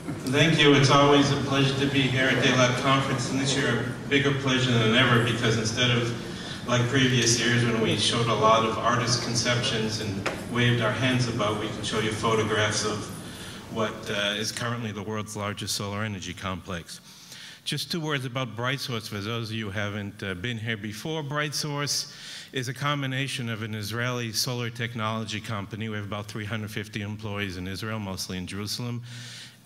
Thank you. It's always a pleasure to be here at DayLab Conference, and this year a bigger pleasure than ever because instead of like previous years when we showed a lot of artist conceptions and waved our hands about, we can show you photographs of what is currently the world's largest solar energy complex. Just 2 words about BrightSource for those of you who haven't been here before. BrightSource is a combination of an Israeli solar technology company. We have about 350 employees in Israel, mostly in Jerusalem,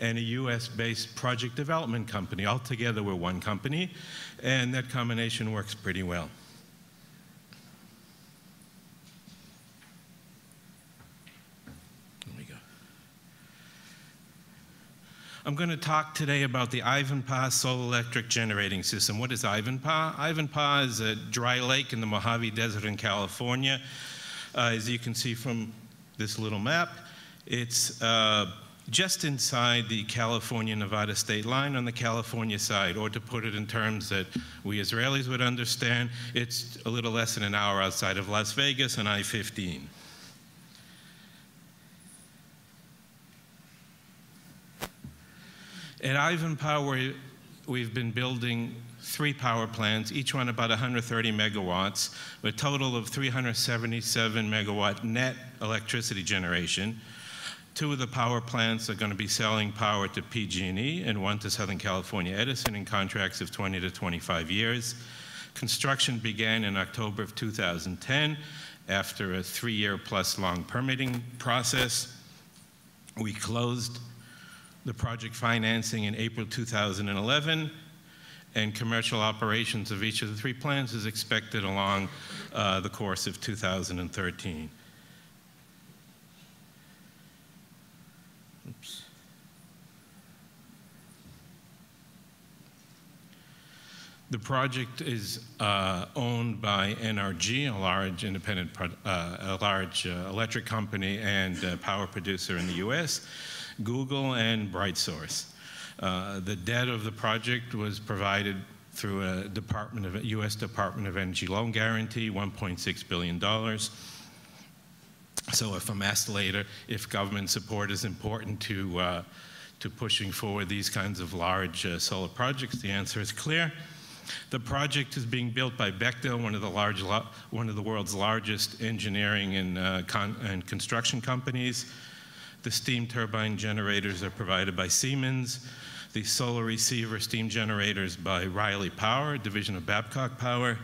and a US-based project development company. Altogether, we're one company, and that combination works pretty well. Here we go. I'm going to talk today about the Ivanpah solar electric generating system. What is Ivanpah? Ivanpah is a dry lake in the Mojave Desert in California. As you can see from this little map, it's just inside the California-Nevada state line on the California side, or to put it in terms that we Israelis would understand, it's a little less than an hour outside of Las Vegas on I-15. At Ivanpah, we've been building 3 power plants, each one about 130 megawatts, with a total of 377 megawatt net electricity generation. 2 of the power plants are going to be selling power to PG&E and 1 to Southern California Edison in contracts of 20 to 25 years. Construction began in October of 2010 after a 3-year-plus long permitting process. We closed the project financing in April 2011, and commercial operations of each of the 3 plants is expected along the course of 2013. Oops. The project is owned by NRG, a large independent, electric company and power producer in the US, Google, and BrightSource. The debt of the project was provided through a US Department of Energy loan guarantee, $1.6 billion. So if I'm asked later if government support is important to pushing forward these kinds of large solar projects, the answer is clear. The project is being built by Bechtel, one of the world's largest engineering and construction companies. The steam turbine generators are provided by Siemens. The solar receiver steam generators by Riley Power, a division of Babcock Power.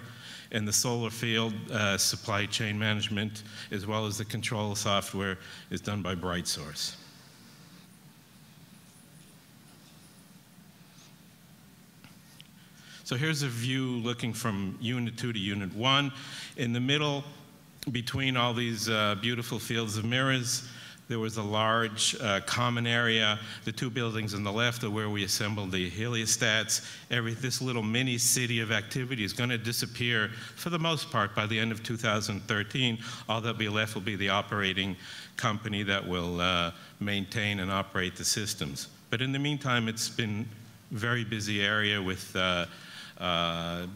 And the solar field supply chain management, as well as the control software, is done by BrightSource. So here's a view looking from Unit 2 to Unit 1. In the middle, between all these beautiful fields of mirrors, there was a large common area. The 2 buildings on the left are where we assembled the heliostats. This little mini city of activity is going to disappear for the most part by the end of 2013. All that'll be left will be the operating company that will maintain and operate the systems. But in the meantime, it's been a very busy area with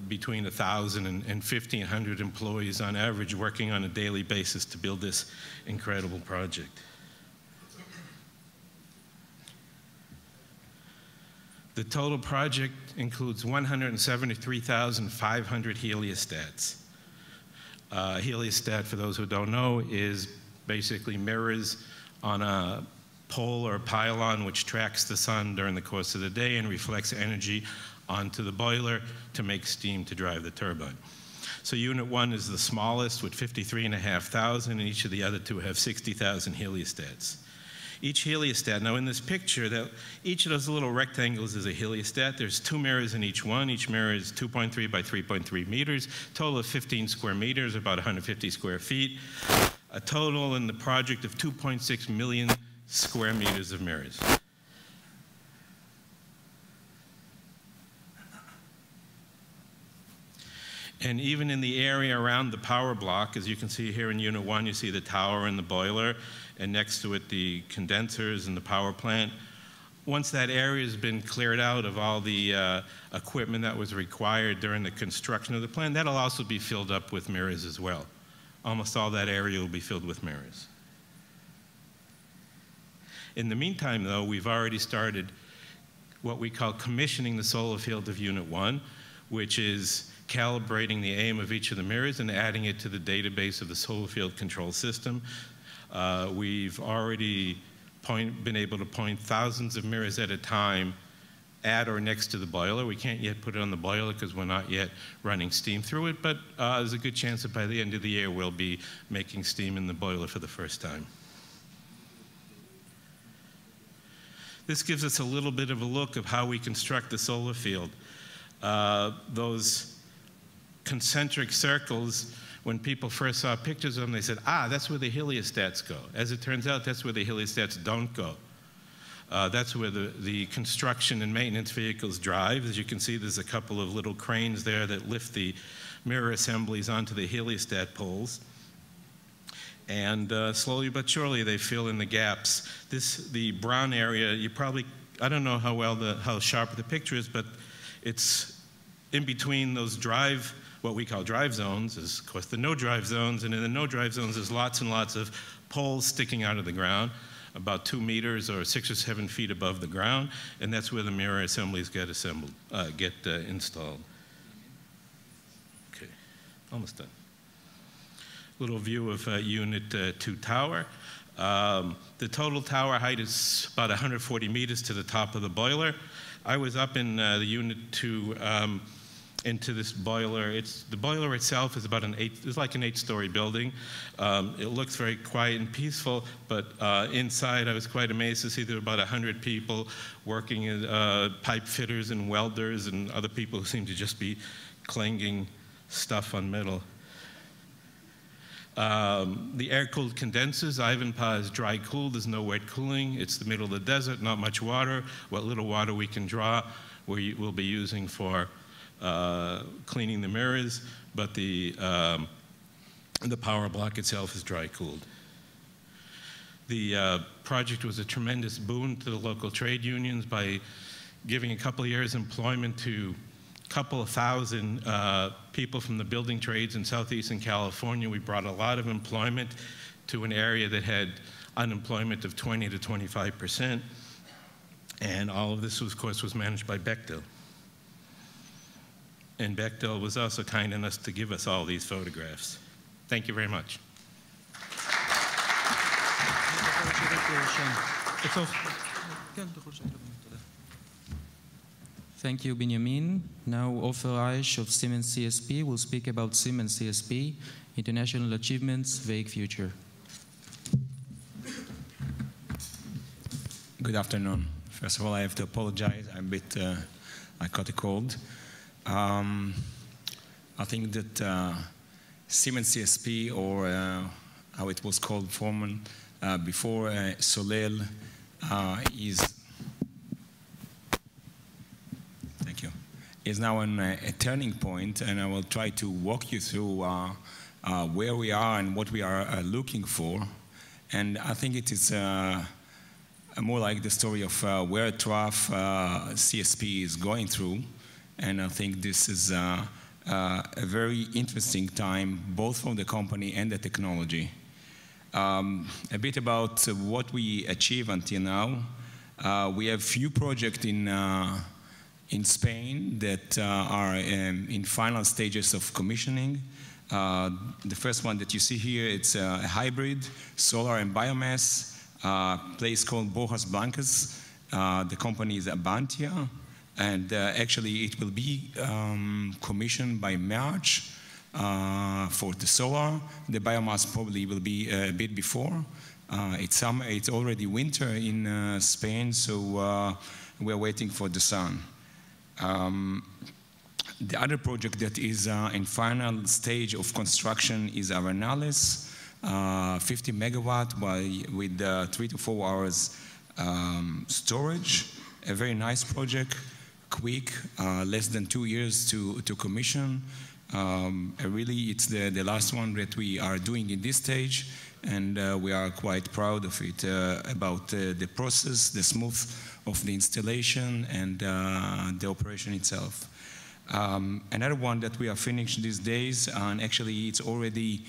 between 1,000 and 1,500 employees on average working on a daily basis to build this incredible project. The total project includes 173,500 heliostats. Heliostat, for those who don't know, is basically mirrors on a pole or a pylon which tracks the sun during the course of the day and reflects energy onto the boiler to make steam to drive the turbine. So Unit 1 is the smallest with 53,500, and each of the other 2 have 60,000 heliostats. Each heliostat, now in this picture, each of those little rectangles is a heliostat. There's 2 mirrors in each one. Each mirror is 2.3 by 3.3 meters, total of 15 square meters, about 150 square feet. A total in the project of 2.6 million square meters of mirrors. And even in the area around the power block, as you can see here in Unit 1, you see the tower and the boiler, and next to it the condensers and the power plant. Once that area has been cleared out of all the equipment that was required during the construction of the plant, that'll also be filled up with mirrors as well. Almost all that area will be filled with mirrors. In the meantime, though, we've already started what we call commissioning the solar field of Unit 1, which is calibrating the aim of each of the mirrors and adding it to the database of the solar field control system. We've already been able to point thousands of mirrors at a time at or next to the boiler. We can't yet put it on the boiler because we're not yet running steam through it, but there's a good chance that by the end of the year we'll be making steam in the boiler for the first time. This gives us a little bit of a look of how we construct the solar field. Those concentric circles, when people first saw pictures of them, they said, ah, that's where the heliostats go. As it turns out, that's where the heliostats don't go. That's where the construction and maintenance vehicles drive. As you can see, there's a couple of little cranes there that lift the mirror assemblies onto the heliostat poles. And slowly but surely, they fill in the gaps. The brown area, I don't know how sharp the picture is, but it's in between those what we call drive zones, is of course the no drive zones, and in the no drive zones, there's lots and lots of poles sticking out of the ground, about 2 meters or 6 or 7 feet above the ground, and that's where the mirror assemblies get installed. Okay, almost done. Little view of Unit 2 tower. The total tower height is about 140 meters to the top of the boiler. I was up in the Unit 2 into this boiler. The boiler itself is about it's like an 8-story building. It looks very quiet and peaceful, but inside I was quite amazed to see there were about 100 people working as pipe fitters and welders and other people who seem to just be clanging stuff on metal. The air-cooled condensers, Ivanpah is dry-cooled. There's no wet cooling. It's the middle of the desert, not much water. What little water we can draw, we'll be using for cleaning the mirrors, but the power block itself is dry-cooled. The project was a tremendous boon to the local trade unions by giving a couple of years' employment to couple of thousand people from the building trades in southeastern California. We brought a lot of employment to an area that had unemployment of 20 to 25%. And all of this, of course, was managed by Bechtel. And Bechtel was also kind enough to give us all these photographs. Thank you very much. Thank you, Benjamin. Now, Ofer Reich of Siemens CSP will speak about Siemens CSP, International Achievements, Vague Future. Good afternoon. First of all, I have to apologize. I caught a cold. I think that Siemens CSP, or how it was called before, Solel, is now on a turning point, and I will try to walk you through where we are and what we are looking for. And I think it is more like the story of where trough CSP is going through. And I think this is a very interesting time, both for the company and the technology. A bit about what we achieved until now. We have few projects in Spain that are in final stages of commissioning. The first one that you see here, it's a hybrid, solar and biomass, place called Borjas Blancas. The company is Abantia, and actually it will be commissioned by March for the solar. The biomass probably will be a bit before. It's summer, it's already winter in Spain, so we're waiting for the sun. The other project that is in final stage of construction is Arenales, 50 megawatt with 3 to 4 hours storage. A very nice project, quick, less than 2 years to commission. Really, it's the last one that we are doing in this stage, and we are quite proud of it, about the process, the smooth of the installation, and the operation itself. Another one that we are finished these days, and actually it's already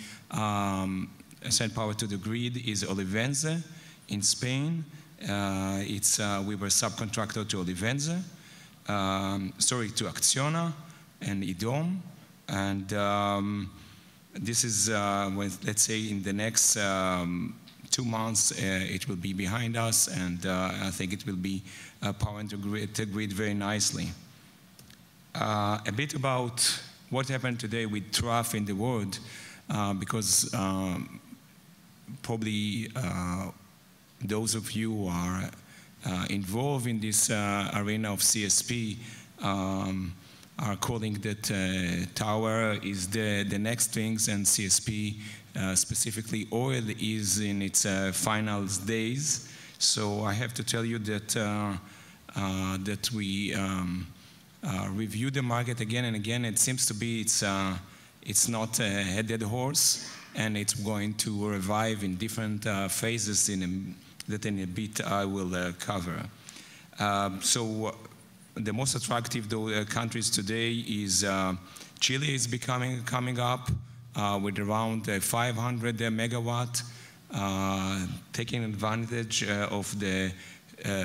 sent power to the grid, is Olivenze in Spain, We were subcontractor to Olivenza, to Acciona and Idom. And this is, let's say, in the next 2 months, it will be behind us, and I think it will be power integrated very nicely. A bit about what happened today with TRAF in the world, because probably those of you who are involved in this arena of CSP are calling that tower is the next things, and CSP, specifically oil, is in its final days. So I have to tell you that that we review the market again and again. It seems to be it's not a dead horse, and it's going to revive in different phases that in a bit I will cover. So the most attractive countries today is Chile is coming up with around 500 megawatt, taking advantage of the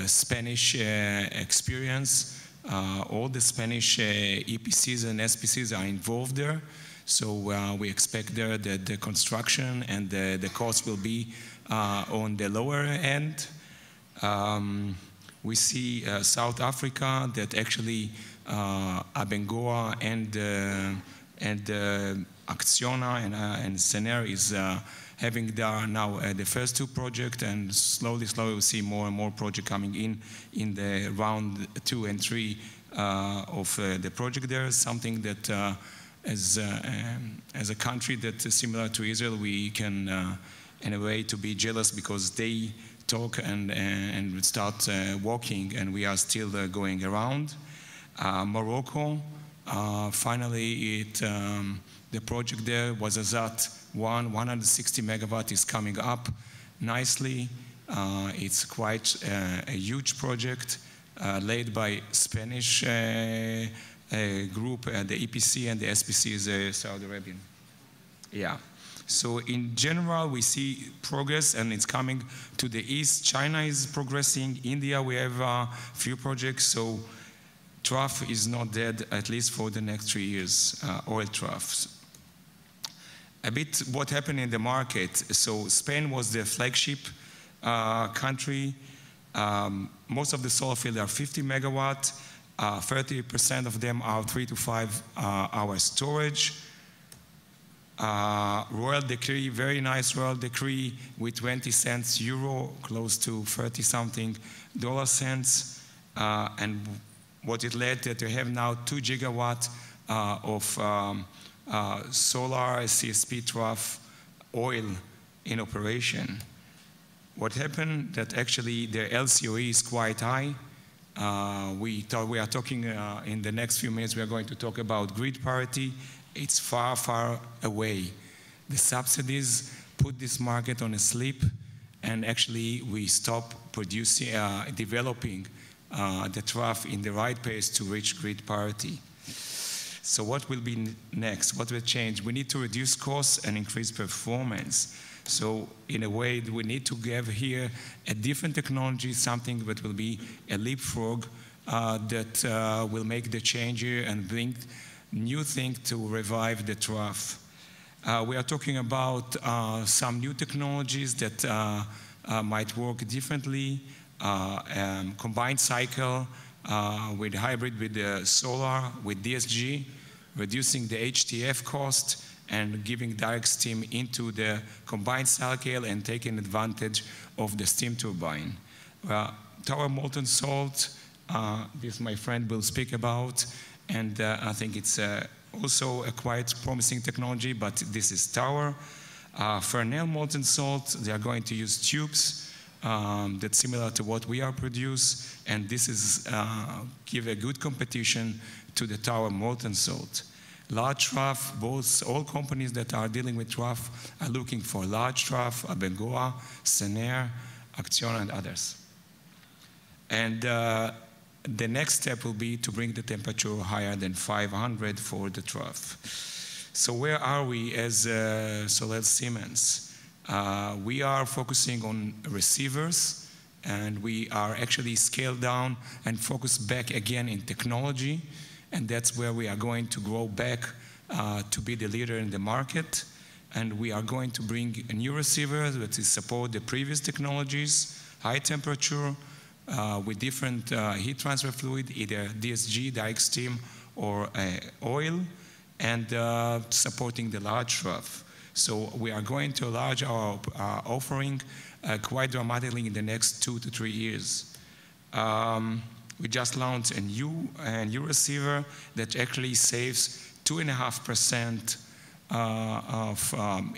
Spanish experience. All the Spanish EPCs and SPCs are involved there, so we expect there that the construction and the cost will be on the lower end. We see South Africa that actually Abengoa and Acciona and Sener is having there now the first 2 projects, and slowly we see more and more projects coming in the round 2 and 3 of the project there. Something that as a country that is similar to Israel, we can in a way to be jealous, because they talk and start walking, and we are still going around. Morocco, finally, the project there was Azat 160 megawatt is coming up nicely. It's quite a huge project led by Spanish group, the EPC and the SPC is Saudi Arabian. Yeah. So in general, we see progress, and it's coming to the east. China is progressing. India, we have a few projects. So TRAF is not dead, at least for the next 3 years, oil TRAFs. A bit what happened in the market. So Spain was the flagship country. Most of the solar fields are 50 megawatt. 30% of them are 3 to 5 hour storage. Royal decree, very nice royal decree with 20 cents euro, close to 30 something dollar cents. And what it led that we have now 2 gigawatt of solar CSP TRAF oil in operation. What happened that actually the LCOE is quite high. We are talking in the next few minutes, we are going to talk about grid parity. It's far, far away. The subsidies put this market on a sleep, and actually we stop producing, developing the TRAF in the right pace to reach grid parity. So what will be next? What will change? We need to reduce costs and increase performance. So in a way, we need to give here a different technology, something that will be a leapfrog that will make the change here and bring new thing to revive the TRAF. We are talking about some new technologies that might work differently. Combined cycle with hybrid with solar, with DSG, reducing the HTF cost and giving direct steam into the combined cycle and taking advantage of the steam turbine. Tower molten salt, this my friend will speak about, and I think it's also a quite promising technology, but this is tower. Fresnel molten salt, they are going to use tubes that's similar to what we are produce, and this is give a good competition to the tower molten salt. Large TRAF, all companies that are dealing with TRAF are looking for large TRAF, Abengoa, Sener, Acciona, and others. And the next step will be to bring the temperature higher than 500 for the TRAF. So where are we as Solar Siemens? We are focusing on receivers And we are actually scaled down and focused back again in technology. And that's where we are going to grow back to be the leader in the market. And we are going to bring a new receiver that will support the previous technologies, high temperature, with different heat transfer fluid, either DSG, direct steam, or oil, and supporting the large trough. So we are going to enlarge our offering quite dramatically in the next 2 to 3 years. We just launched a new receiver that actually saves 2.5%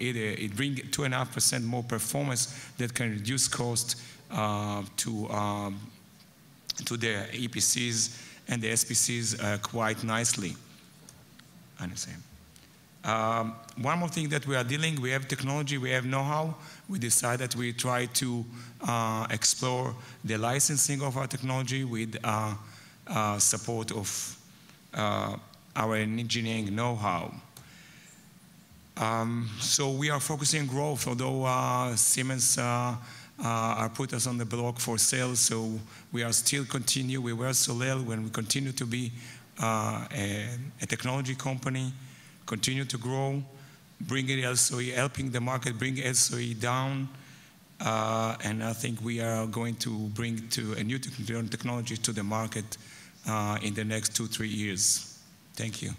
it brings 2.5% more performance that can reduce cost to the EPCs and the SPCs quite nicely. Understand. One more thing that we are dealing, we have technology, we have know-how. We decided we try to explore the licensing of our technology with support of our engineering know-how. So we are focusing on growth, although Siemens are put us on the block for sales, so we are still continue. We were Soleil when we continue to be a technology company, continue to grow, bringing LCOE, helping the market bring LCOE down, and I think we are going to bring a new technology to the market in the next 2-3 years. Thank you.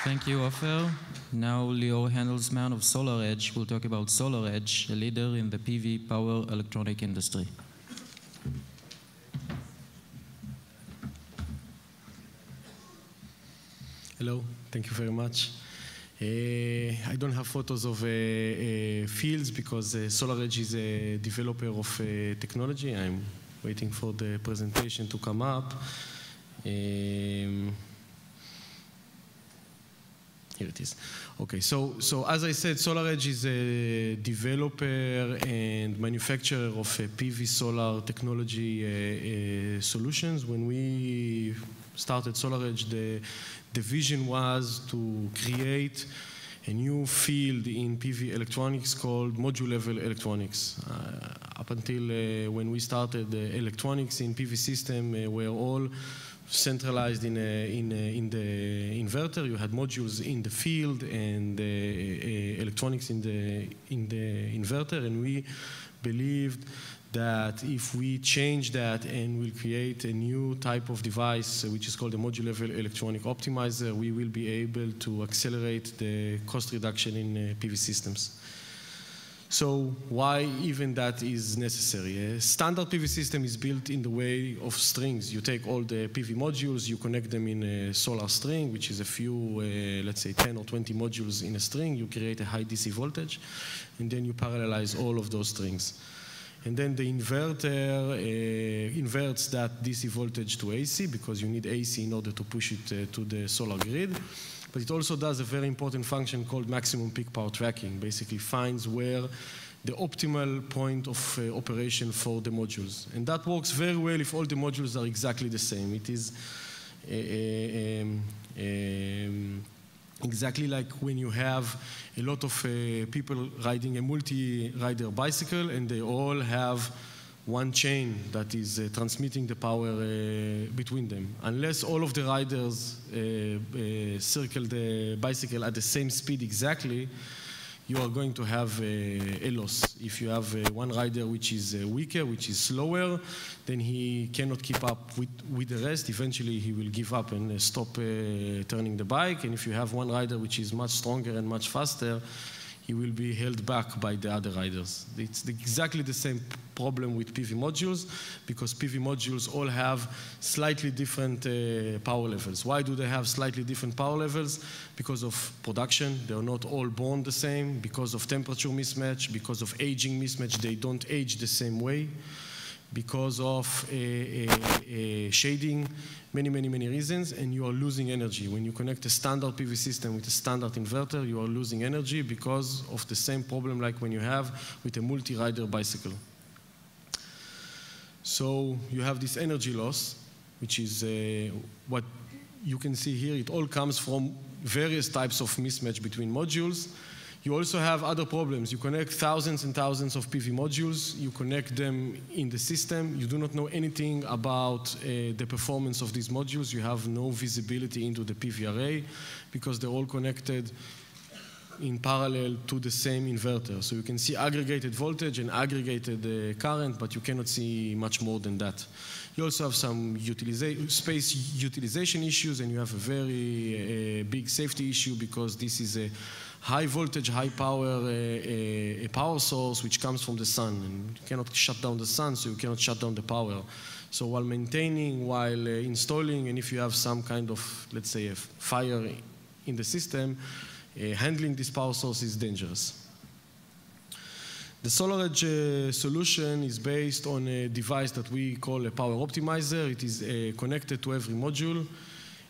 Thank you, Ofer. Now Lior Handelsman of SolarEdge will talk about SolarEdge, a leader in the PV power electronic industry. Hello, thank you very much. I don't have photos of fields because SolarEdge is a developer of technology. I'm waiting for the presentation to come up. Here it is. Okay, so as I said, SolarEdge is a developer and manufacturer of PV solar technology solutions. When we started SolarEdge, the vision was to create a new field in PV electronics called module-level electronics. Up until when we started, electronics in PV system were all centralized in the inverter. You had modules in the field and electronics in the inverter, and we believed that if we change that and we'll create a new type of device, which is called a module-level electronic optimizer, we will be able to accelerate the cost reduction in PV systems. So why even that is necessary? A standard PV system is built in the way of strings. You take all the PV modules, you connect them in a solar string, which is a few, let's say 10 or 20 modules in a string. You create a high DC voltage, and then you parallelize all of those strings. And then the inverter inverts that DC voltage to AC, because you need AC in order to push it to the solar grid. But it also does a very important function called maximum peak power tracking. Basically finds where the optimal point of operation for the modules. And that works very well if all the modules are exactly the same. It is exactly like when you have a lot of people riding a multi-rider bicycle and they all have one chain that is transmitting the power between them. Unless all of the riders circle the bicycle at the same speed exactly, you are going to have a loss. If you have one rider which is weaker, which is slower, then he cannot keep up with the rest. Eventually, he will give up and stop turning the bike. And if you have one rider which is much stronger and much faster, he will be held back by the other riders. It's exactly the same problem with PV modules, because PV modules all have slightly different power levels. Why do they have slightly different power levels? Because of production. They are not all born the same. Because of temperature mismatch. Because of aging mismatch. They don't age the same way. Because of shading, many reasons, and you are losing energy. When you connect a standard PV system with a standard inverter, you are losing energy because of the same problem like when you have with a multi-rider bicycle. So you have this energy loss, which is what you can see here. It all comes from various types of mismatch between modules. You also have other problems. You connect thousands and thousands of PV modules. You connect them in the system. You do not know anything about the performance of these modules. You have no visibility into the PV array because they're all connected in parallel to the same inverter. So you can see aggregated voltage and aggregated current, but you cannot see much more than that. You also have some space utilization issues, and you have a very big safety issue because this is a high voltage, high power a power source which comes from the sun. And you cannot shut down the sun, so you cannot shut down the power. So while maintaining, while installing, and if you have some kind of, let's say, a fire in the system, handling this power source is dangerous. The SolarEdge solution is based on a device that we call a power optimizer. It is connected to every module,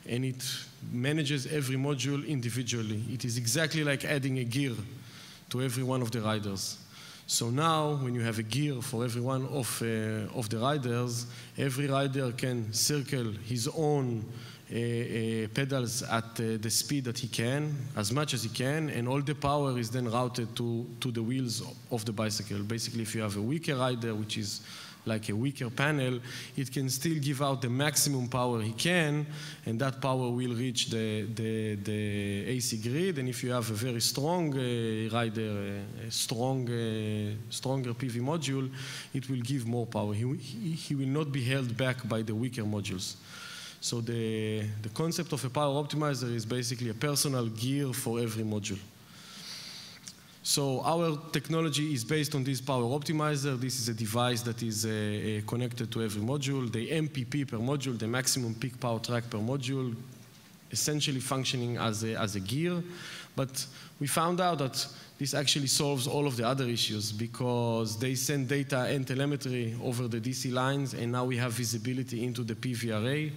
and it manages every module individually. It is exactly like adding a gear to every one of the riders. So now, when you have a gear for every one of the riders, every rider can circle his own pedals at the speed that he can, as much as he can, and all the power is then routed to the wheels of the bicycle. Basically, if you have a weaker rider, which is like a weaker panel, it can still give out the maximum power he can, and that power will reach the AC grid. And if you have a very strong rider, a stronger PV module, it will give more power. He will not be held back by the weaker modules. So the concept of a power optimizer is basically a personal gear for every module. So our technology is based on this power optimizer. This is a device that is connected to every module. The MPP per module, the maximum peak power track per module, essentially functioning as a gear. But we found out that this actually solves all of the other issues because they send data and telemetry over the DC lines, and now we have visibility into the PV array.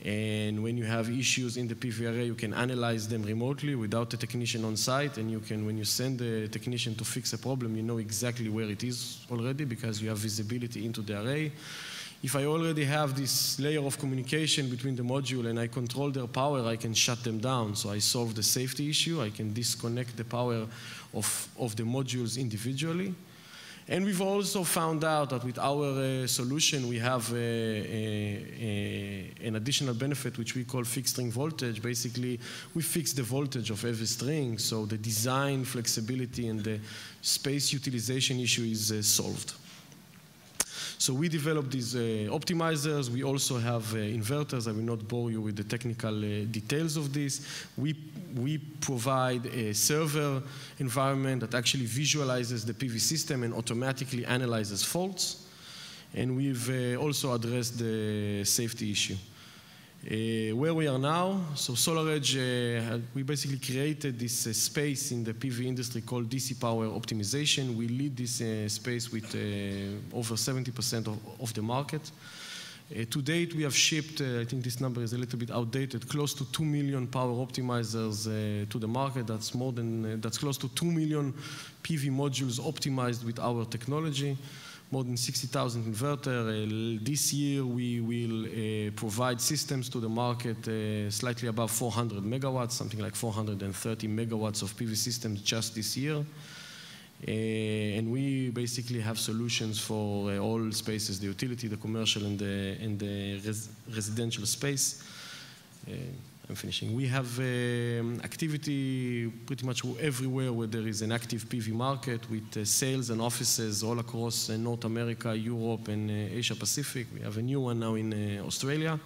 And when you have issues in the PV array, you can analyze them remotely without a technician on site, and you can, when you send a technician to fix a problem, you know exactly where it is already because you have visibility into the array. If I already have this layer of communication between the module and I control their power, I can shut them down. So I solve the safety issue. I can disconnect the power of the modules individually. And we've also found out that with our solution, we have an additional benefit, which we call fixed string voltage. Basically, we fix the voltage of every string, so the design flexibility and the space utilization issue is solved. So we developed these optimizers. We also have inverters. I will not bore you with the technical details of this. We provide a server environment that actually visualizes the PV system and automatically analyzes faults. And we've also addressed the safety issue. Where we are now, so SolarEdge, we basically created this space in the PV industry called DC power optimization. We lead this space with over 70% of the market. To date, we have shipped, I think this number is a little bit outdated, close to 2 million power optimizers to the market. That's more than, that's close to 2 million PV modules optimized with our technology. More than 60,000 inverter. This year, we will provide systems to the market slightly above 400 megawatts, something like 430 megawatts of PV systems just this year. And we basically have solutions for all spaces, the utility, the commercial, and the residential space. I'm finishing. We have activity pretty much everywhere where there is an active PV market with sales and offices all across North America, Europe, and Asia Pacific. We have a new one now in Australia.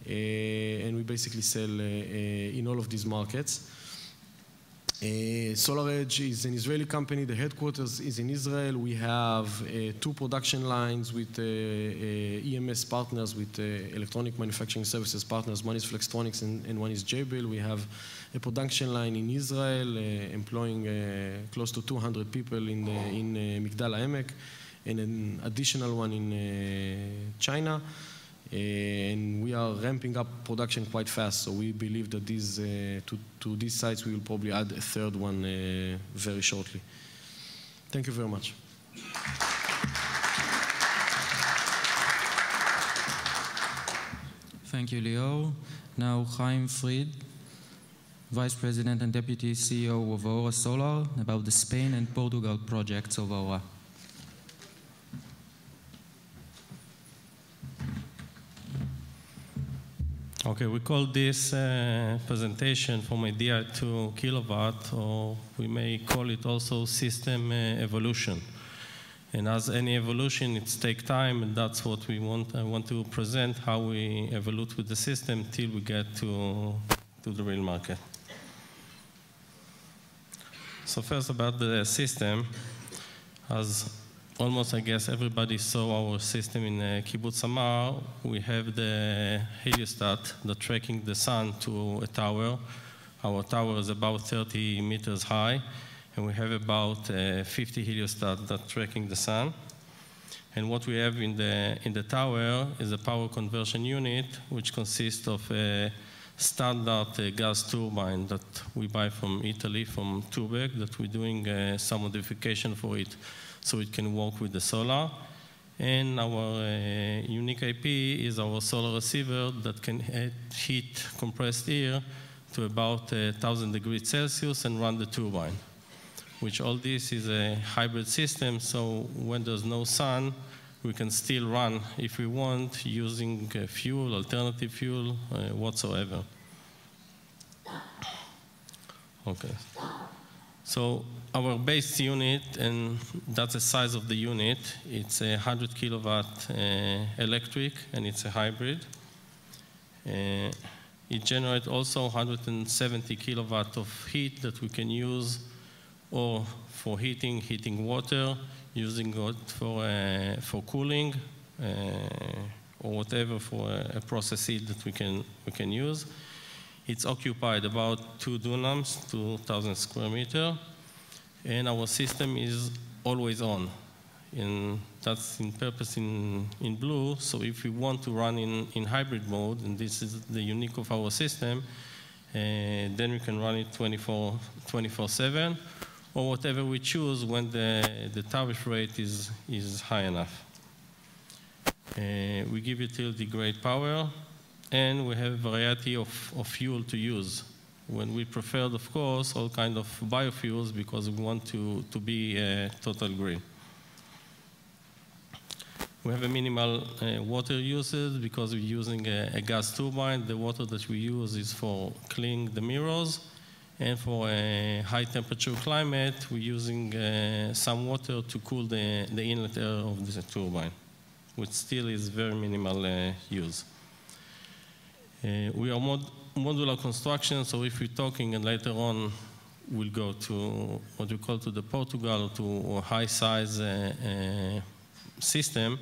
And we basically sell in all of these markets. SolarEdge is an Israeli company. The headquarters is in Israel. We have 2 production lines with EMS partners, with electronic manufacturing services partners. One is Flextronics and one is Jabil. We have a production line in Israel employing close to 200 people in Migdal HaEmek, and an additional one in China. And we are ramping up production quite fast, so we believe that to these sites we will probably add a 3rd one very shortly. Thank you very much. Thank you, Leo. Now, Chaim Fried Vice President and Deputy CEO of Aurora Solar, about the Spain and Portugal projects of Aurora. Okay, we call this presentation from idea to kilowatt, or we may call it also system evolution. And as any evolution, it takes time, and that's what we want. I want to present how we evolve with the system till we get to the real market. So first about the system, as almost, I guess, everybody saw our system in Kibbutz Samar. We have the heliostat that's tracking the sun to a tower. Our tower is about 30 meters high, and we have about 50 heliostats that's tracking the sun. And what we have in the tower is a power conversion unit, which consists of a standard gas turbine that we buy from Italy, from Turbeck, that we're doing some modification for it, so it can work with the solar. And our unique IP is our solar receiver that can heat compressed air to about 1,000 degrees Celsius and run the turbine, which all this is a hybrid system, so when there's no sun, we can still run, if we want, using fuel, alternative fuel, whatsoever. Okay. So our base unit, and that's the size of the unit, it's a 100 kilowatt electric, and it's a hybrid. It generates also 170 kilowatt of heat that we can use or for heating water, using it for cooling, or whatever for a process heat that we can use. It's occupied about 2 dunams, 2,000 square meters, and our system is always on. And that's in purpose in blue, so if we want to run in hybrid mode, and this is the unique of our system, then we can run it 24/7, or whatever we choose when the tariff rate is high enough. We give utility grade power, and we have a variety of fuel to use. When we preferred, of course, all kind of biofuels because we want to be total green. We have a minimal water usage because we're using a gas turbine. The water that we use is for cleaning the mirrors. And for a high temperature climate, we're using some water to cool the inlet air of the turbine, which still is very minimal use. We are modular construction, so if we're talking, and later on we'll go to what we call to the Portugal, to a high size system,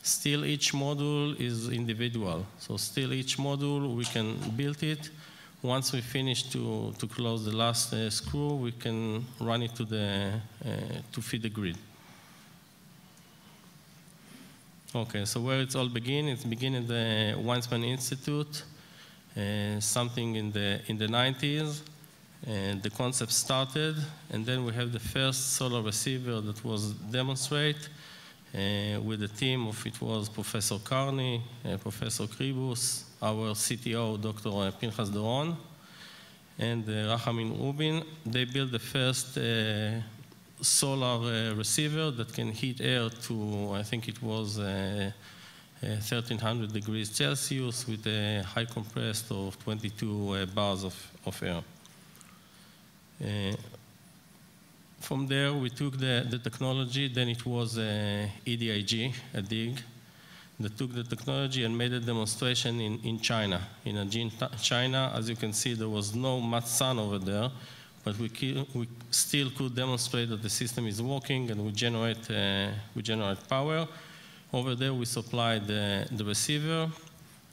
still each module is individual. So still each module, we can build it. Once we finish to close the last screw, we can run it to feed the grid. Okay, so where it's all begin? It's begin at the Weizmann Institute, something in the 90s. And the concept started, and then we have the first solar receiver that was demonstrated with a team of, it was Professor Carney, Professor Kribus, our CTO, Dr. Pinchas Doron, and Rachamin Rubin. They built the first solar receiver that can heat air to, I think it was 1,300 degrees Celsius with a high compressed of 22 bars of air. From there, we took the technology, then it was EDIG, a DIG, that took the technology and made a demonstration in China. In China, as you can see, there was no much sun over there, but we still could demonstrate that the system is working, and we generate power. Over there, we supplied the receiver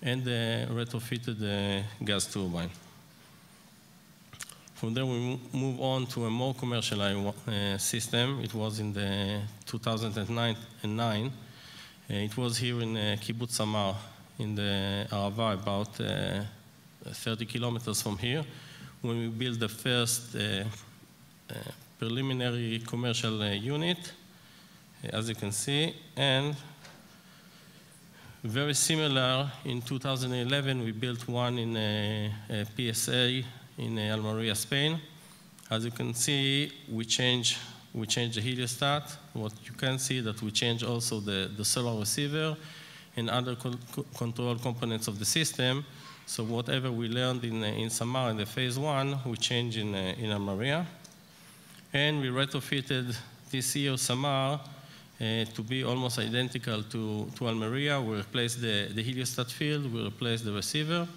and retrofitted the gas turbine. From there, we move on to a more commercialized system. It was in the 2009. It was here in Kibbutz Samar, in the Arava, about 30 kilometers from here, when we built the first preliminary commercial unit, as you can see. And very similar, in 2011, we built one in PSA, in Almeria, Spain. As you can see, we change the heliostat. What you can see that we change also the solar receiver and other control components of the system. So whatever we learned in Samar in the phase 1, we change in Almeria. And we retrofitted this year Samar to be almost identical to Almeria. We replaced the heliostat field, we replaced the receiver.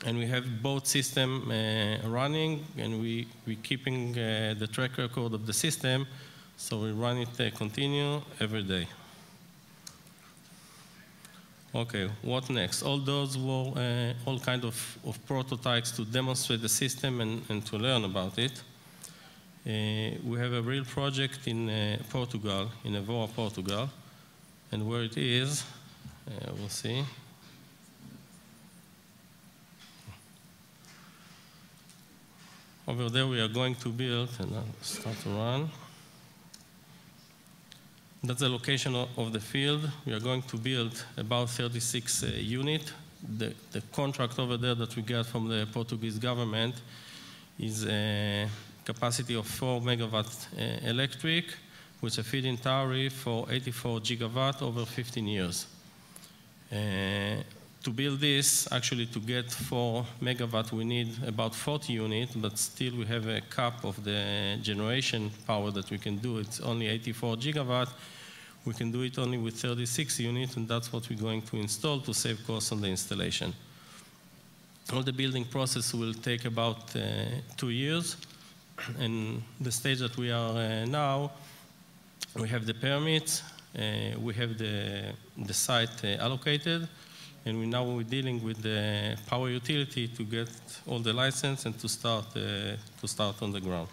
And we have both systems running, and we keeping the track record of the system, so we run it continue every day. Okay, what next? All those were all kind of prototypes to demonstrate the system and to learn about it. We have a real project in Portugal, in Evora, Portugal, and where it is, we'll see. Over there we are going to build, and I'll start to run. That's the location of the field. We are going to build about 36 units. The contract over there that we got from the Portuguese government is a capacity of 4 megawatt electric with a feed-in tariff for 84 gigawatt over 15 years. To build this, actually to get 4 megawatt, we need about 40 units, but still we have a cap of the generation power that we can do. It's only 84 gigawatt. We can do it only with 36 units, and that's what we're going to install to save costs on the installation. All the building process will take about 2 years, and the stage that we are now, we have the permits, we have the site allocated, and we're dealing with the power utility to get all the license and to start on the ground.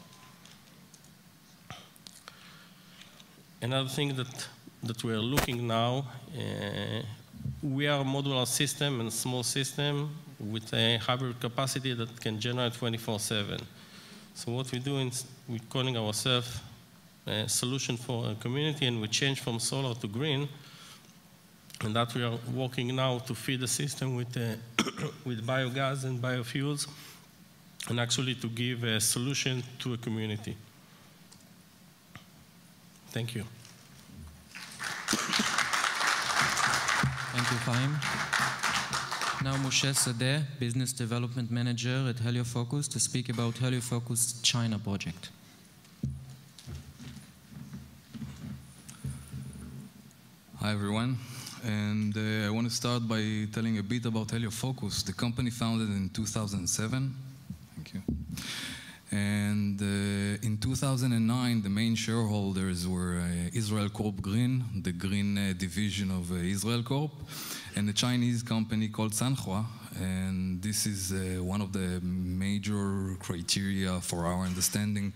Another thing that we are looking now, we are a modular system and small system with a hybrid capacity that can generate 24/7. So what we do is we're calling ourselves a solution for a community, and we change from solar to green. And that we are working now to feed the system with biogas and biofuels, and actually to give a solution to a community. Thank you. Thank you, Chaim. Now Moshe Sadeh, Business Development Manager at HelioFocus, to speak about HelioFocus China project. Hi, everyone. And I want to start by telling a bit about HelioFocus, the company founded in 2007. Thank you. And in 2009, the main shareholders were Israel Corp Green, the green division of Israel Corp, and a Chinese company called Sanhua. And this is one of the major criteria for our understanding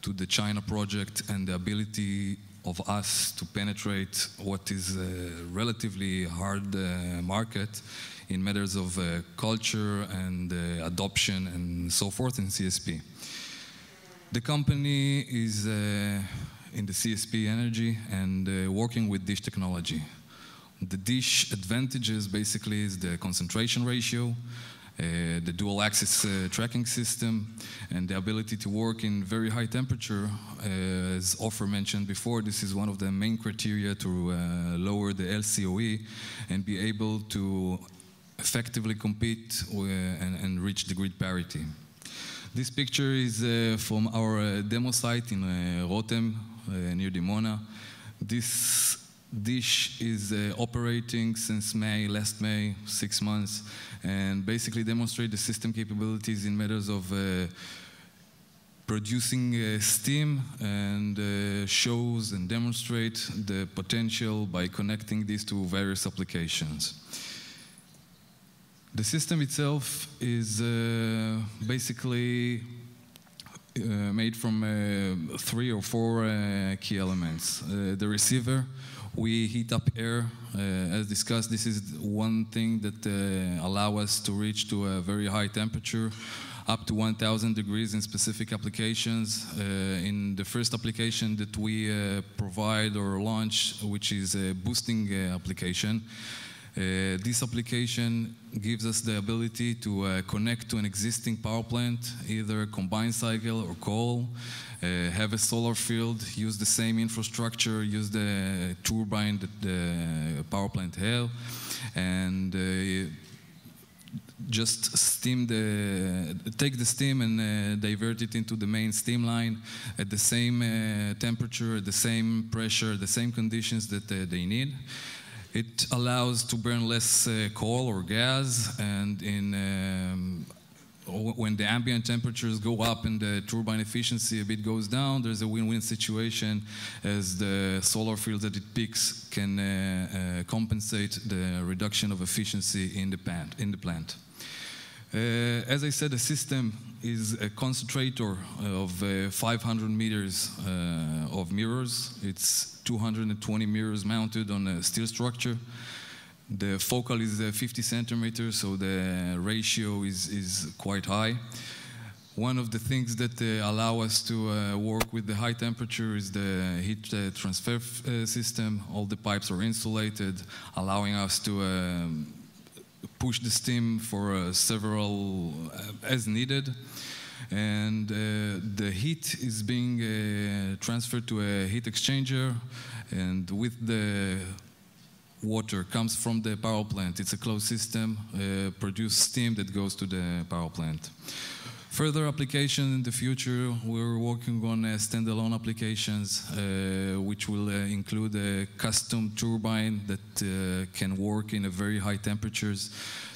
to the China project and the ability of us to penetrate what is a relatively hard market in matters of culture and adoption and so forth in CSP. The company is in the CSP energy and working with dish technology. The dish advantages basically is the concentration ratio, the dual axis tracking system, and the ability to work in very high temperature. As Ofer mentioned before, this is one of the main criteria to lower the LCOE and be able to effectively compete and reach the grid parity. This picture is from our demo site in Rotem, near Dimona. This dish is operating since last May, 6 months, and basically demonstrate the system capabilities in matters of producing steam, and shows and demonstrate the potential by connecting these to various applications. The system itself is basically made from 3 or 4 key elements. The receiver, we heat up air. As discussed, this is one thing that allows us to reach to a very high temperature, up to 1,000 degrees in specific applications. In the first application that we provide or launch, which is a boosting application, This application gives us the ability to connect to an existing power plant, either combined cycle or coal, have a solar field, use the same infrastructure, use the turbine that the power plant have, and just take the steam and divert it into the main steam line at the same temperature, the same pressure, the same conditions that they need. It allows to burn less coal or gas, and when the ambient temperatures go up and the turbine efficiency a bit goes down, there's a win-win situation, as the solar field that it picks can compensate the reduction of efficiency in the plant. As I said, the system is a concentrator of 500 meters of mirrors. It's 220 mirrors mounted on a steel structure. The focal is 50 centimeters, so the ratio is quite high. One of the things that allow us to work with the high temperature is the heat transfer system. All the pipes are insulated, allowing us to push the steam for several as needed. And the heat is being transferred to a heat exchanger, and with the water comes from the power plant. It's a closed system, produce steam that goes to the power plant. Further application in the future, we're working on standalone applications, which will include a custom turbine that can work in a very high temperatures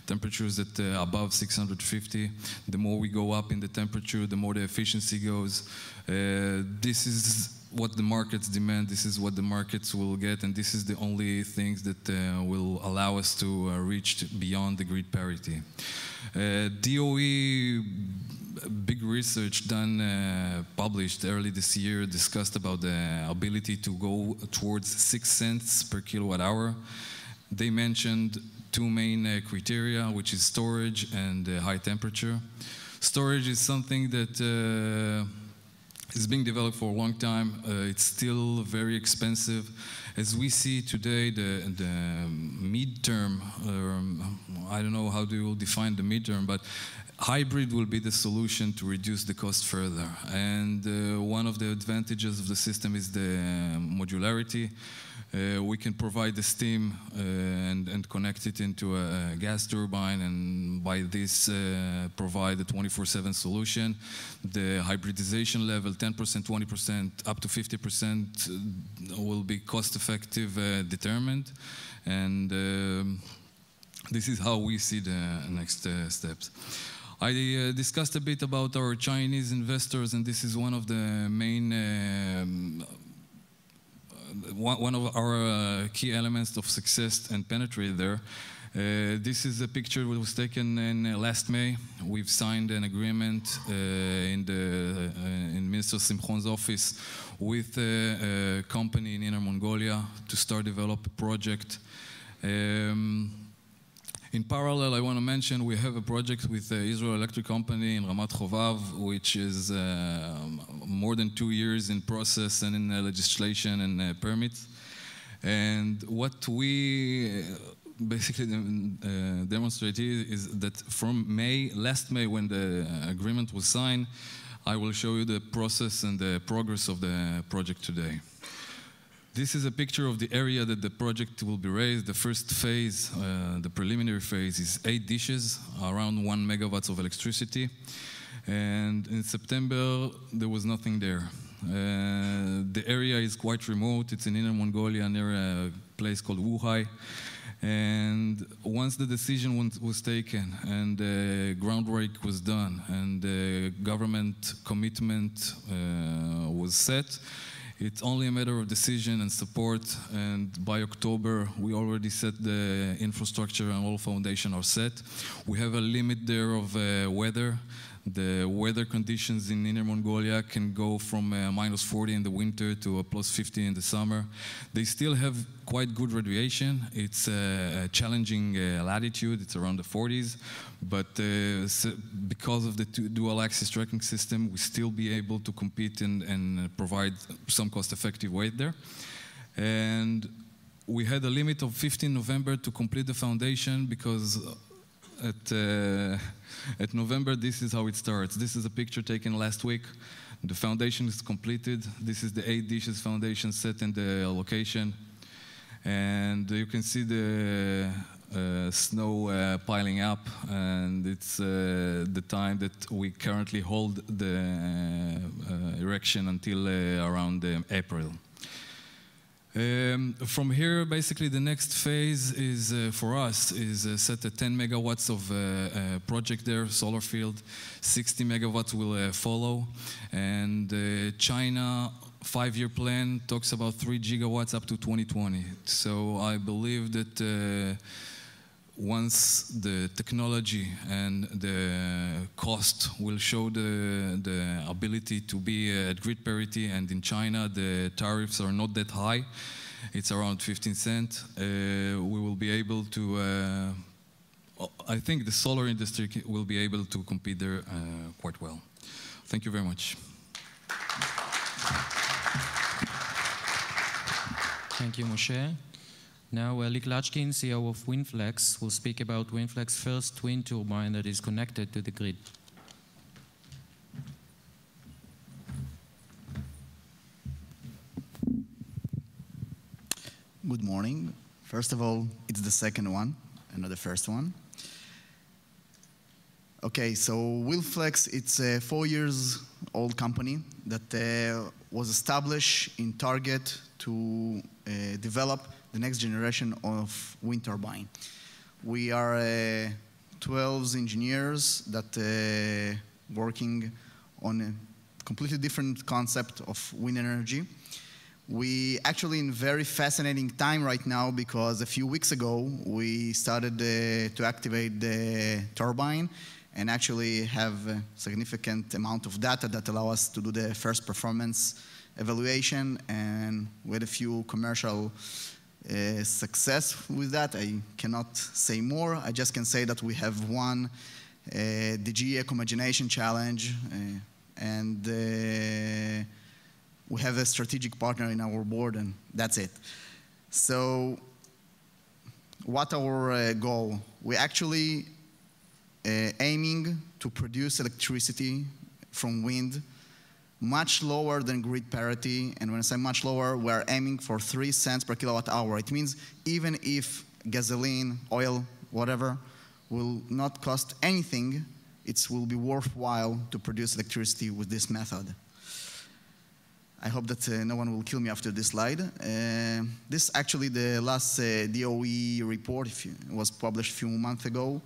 that above 650. The more we go up in the temperature, the more the efficiency goes. This is what the markets demand, this is what the markets will get, and this is the only things that will allow us to reach beyond the grid parity. DOE big research done, published early this year, discussed about the ability to go towards 6 cents per kilowatt hour. They mentioned two main criteria, which is storage and high temperature. Storage is something that is being developed for a long time. It's still very expensive. As we see today, the midterm, I don't know how you will define the midterm, but hybrid will be the solution to reduce the cost further. And one of the advantages of the system is the modularity. We can provide the steam and connect it into a gas turbine, and by this provide a 24/7 solution. The hybridization level, 10%, 20%, up to 50% will be cost-effective determined. And this is how we see the next steps. I discussed a bit about our Chinese investors, and this is one of the main one of our key elements of success and penetrate there. This is a picture that was taken in last May. We've signed an agreement in Minister Simchon's office with a company in Inner Mongolia to start develop a project. In parallel, I want to mention we have a project with the Israel Electric Company in Ramat Chovav, which is more than 2 years in process and in legislation and permits. And what we basically demonstrated is that from last May, when the agreement was signed, I will show you the process and the progress of the project today. This is a picture of the area that the project will be raised. The first phase, the preliminary phase, is 8 dishes, around 1 megawatts of electricity. And in September, there was nothing there. The area is quite remote. It's in Inner Mongolia near a place called Wuhai. And once the decision was taken and the groundwork was done and the government commitment was set, it's only a matter of decision and support, and by October, we already set the infrastructure and all foundations are set. We have a limit there of weather. The weather conditions in Inner Mongolia can go from minus 40 in the winter to a plus 50 in the summer. They still have quite good radiation. It's a challenging latitude. It's around the 40s. But because of the dual-axis tracking system, we still be able to compete and provide some cost-effective weight there. And we had a limit of 15 November to complete the foundation because at November, this is how it starts. This is a picture taken last week. The foundation is completed. This is the 8 dishes foundation set in the location. And you can see the snow piling up, and it's the time that we currently hold the erection until around April. From here, basically, the next phase is for us is set at 10 megawatts of project there, solar field. 60 megawatts will follow, and China 5-year plan talks about 3 gigawatts up to 2020. So I believe that once the technology and the cost will show the ability to be at grid parity, and in China the tariffs are not that high, it's around 15 cents, we will be able to, I think the solar industry will be able to compete there quite well. Thank you very much. Thank you, Moshe. Now, Lee Klatchkin, CEO of WindFlex, will speak about WindFlex's first wind turbine that is connected to the grid. Good morning. First of all, it's the second one, and not the first one. Okay, so WindFlex, it's a 4-year-old company that was established in target to develop the next generation of wind turbine. We are 12 engineers that working on a completely different concept of wind energy. We actually in a very fascinating time right now because a few weeks ago we started to activate the turbine and actually have a significant amount of data that allow us to do the first performance evaluation, and we had a few commercial success with that. I cannot say more. I just can say that we have won the GE Ecomagination Challenge, and we have a strategic partner in our board, and that's it. So what our goal? We actually aiming to produce electricity from wind much lower than grid parity, and when I say much lower, we're aiming for 3 cents per kilowatt hour. It means even if gasoline, oil, whatever, will not cost anything, it will be worthwhile to produce electricity with this method. I hope that no one will kill me after this slide. This actually the last DOE report was published a few months ago,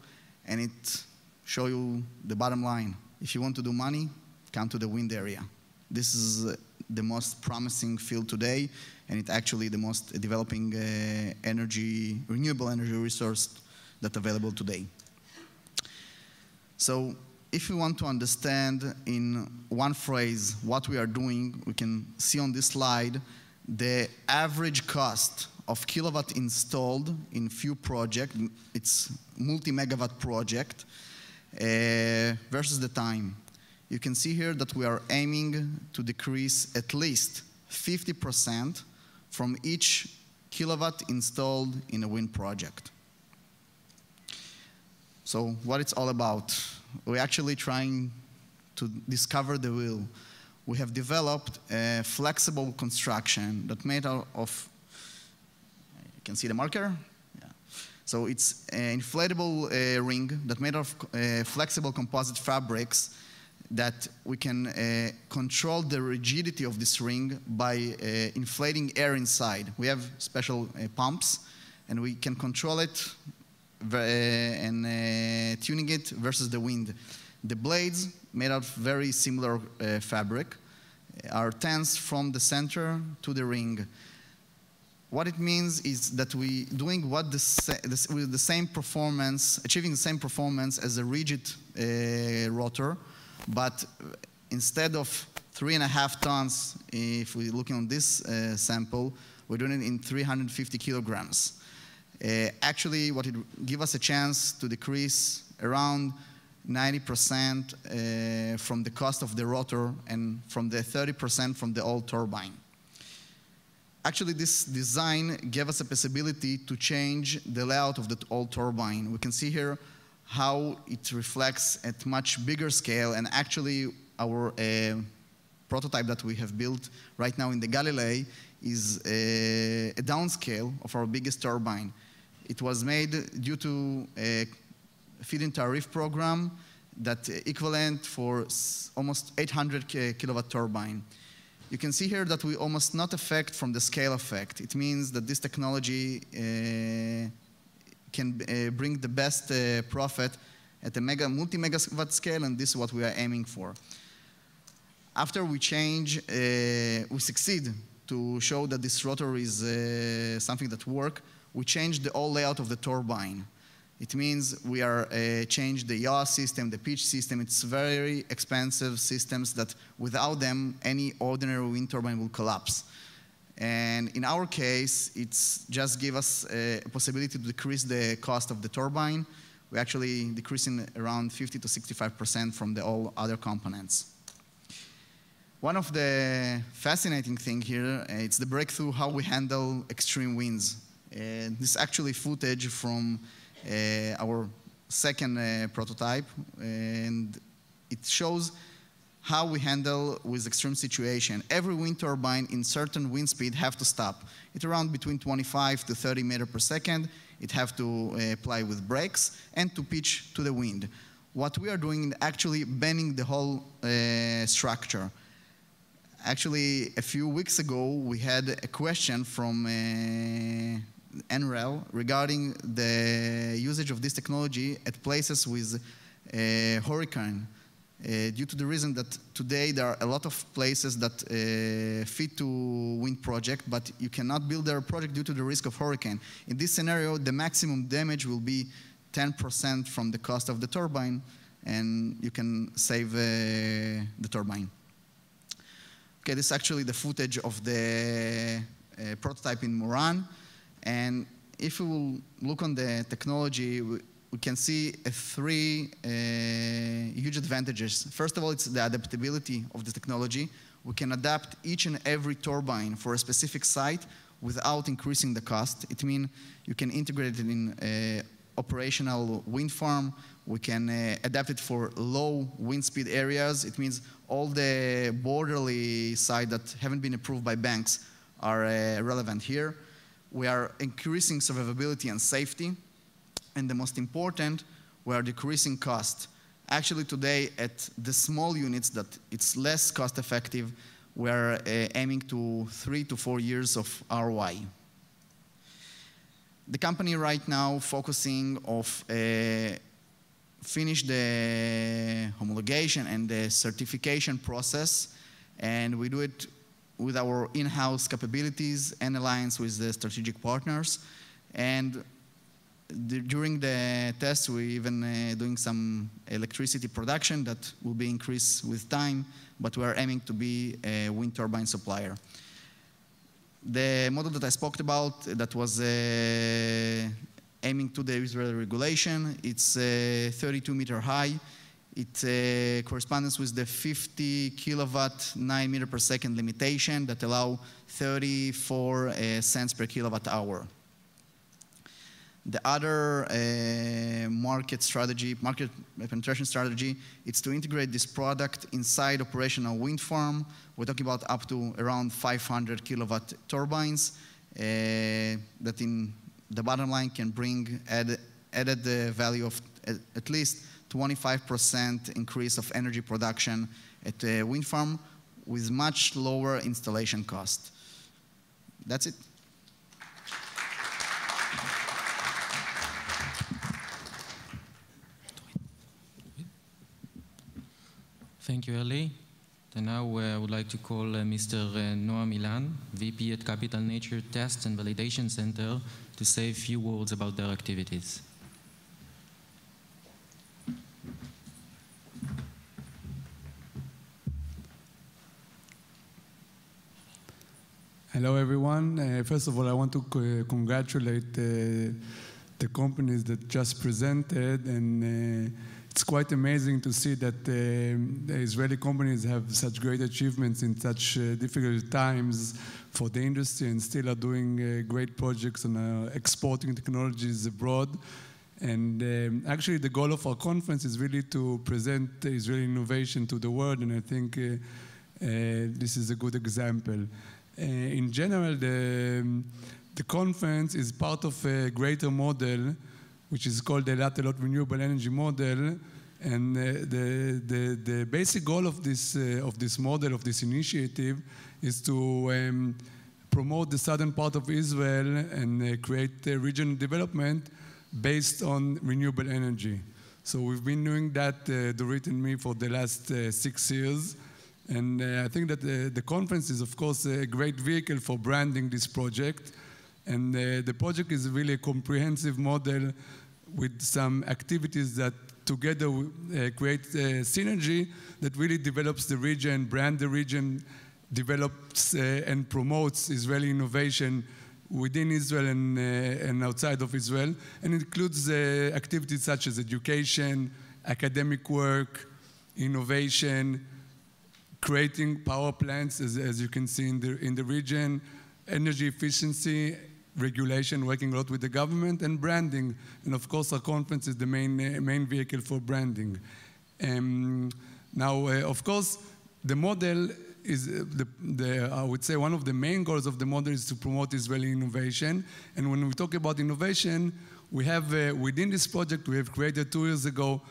and it shows you the bottom line. If you want to do money, come to the wind area. This is the most promising field today, and it's actually the most developing renewable energy resource that's available today. So if you want to understand in one phrase what we are doing, we can see on this slide the average cost of kilowatt installed in few projects. It's multi-megawatt project versus the time. You can see here that we are aiming to decrease at least 50% from each kilowatt installed in a wind project. So what it's all about? We're actually trying to discover the wheel. We have developed a flexible construction that made out of, you can see the marker? Yeah. So it's an inflatable ring that made of flexible composite fabrics that we can control the rigidity of this ring by inflating air inside. We have special pumps, and we can control it and tuning it versus the wind. The blades, made of very similar fabric, are tense from the center to the ring. What it means is that we doing what with the same performance, achieving the same performance as a rigid rotor, but instead of 3.5 tons, if we're looking on this sample, we're doing it in 350 kilograms. Actually, what it gives us a chance to decrease around 90% from the cost of the rotor and from the 30% from the old turbine. Actually, this design gave us a possibility to change the layout of the old turbine. We can see here how it reflects at much bigger scale, and actually our prototype that we have built right now in the Galilee is a downscale of our biggest turbine. It was made due to a feed-in tariff program that equivalent for almost 800 kilowatt turbine. You can see here that we almost not affect from the scale effect. It means that this technology can bring the best profit at a multi-megawatt scale, and this is what we are aiming for. After we change, we succeed to show that this rotor is something that works. We change the whole layout of the turbine. It means we are change the yaw system, the pitch system. It's very expensive systems that without them, any ordinary wind turbine will collapse. And in our case, it's just give us a possibility to decrease the cost of the turbine. We're actually decreasing around 50 to 65% from the all other components. One of the fascinating thing here, it's the breakthrough how we handle extreme winds. This is actually footage from our second prototype, and it shows how we handle with extreme situation. Every wind turbine in certain wind speed have to stop. It's around between 25 to 30 meters per second. It have to apply with brakes and to pitch to the wind. What we are doing is actually bending the whole structure. Actually, a few weeks ago, we had a question from NREL regarding the usage of this technology at places with hurricane. Due to the reason that today there are a lot of places that fit to wind project, but you cannot build their project due to the risk of hurricane. In this scenario, the maximum damage will be 10% from the cost of the turbine, and you can save the turbine. Okay, this is actually the footage of the prototype in Moran. And if we will look on the technology, we can see three huge advantages. First of all, it's the adaptability of the technology. We can adapt each and every turbine for a specific site without increasing the cost. It means you can integrate it in an operational wind farm. We can adapt it for low wind speed areas. It means all the borderly sites that haven't been approved by banks are relevant here. We are increasing survivability and safety. And the most important, we are decreasing cost. Actually today at the small units that it's less cost effective, we are aiming to 3 to 4 years of ROI. The company right now focusing of finish the homologation and the certification process, and we do it with our in-house capabilities and alliance with the strategic partners. And during the test, we're even doing some electricity production that will be increased with time, but we're aiming to be a wind turbine supplier. The model that I spoke about that was aiming to the Israeli regulation, it's 32 meter high. It corresponds with the 50 kilowatt, 9 meter per second limitation that allow 34 cents per kilowatt hour. The other market penetration strategy, it's to integrate this product inside operational wind farm. We're talking about up to around 500 kilowatt turbines that in the bottom line can bring added value of at least 25% increase of energy production at a wind farm with much lower installation cost. That's it. Thank you, Eli. And now I would like to call Mr. Noah Milan, VP at Capital Nature Test and Validation Center, to say a few words about their activities. Hello, everyone. First of all, I want to congratulate the companies that just presented, and it's quite amazing to see that the Israeli companies have such great achievements in such difficult times for the industry and still are doing great projects and exporting technologies abroad. And actually, the goal of our conference is really to present Israeli innovation to the world, and I think this is a good example. In general, the conference is part of a greater model, which is called the Lateral Renewable Energy Model. And the basic goal of this model, of this initiative, is to promote the southern part of Israel and create regional development based on renewable energy. So we've been doing that, Dorit and me, for the last 6 years. And I think that the conference is, of course, a great vehicle for branding this project. And the project is really a comprehensive model with some activities that together create synergy that really develops the region, brand the region, develops and promotes Israeli innovation within Israel and outside of Israel, and includes activities such as education, academic work, innovation, creating power plants, as you can see in the region, energy efficiency, regulation, working a lot with the government, and branding. And of course, our conference is the main vehicle for branding. Now, of course, the model is, I would say one of the main goals of the model is to promote Israeli innovation. And when we talk about innovation, we have, within this project, we have created 2 years ago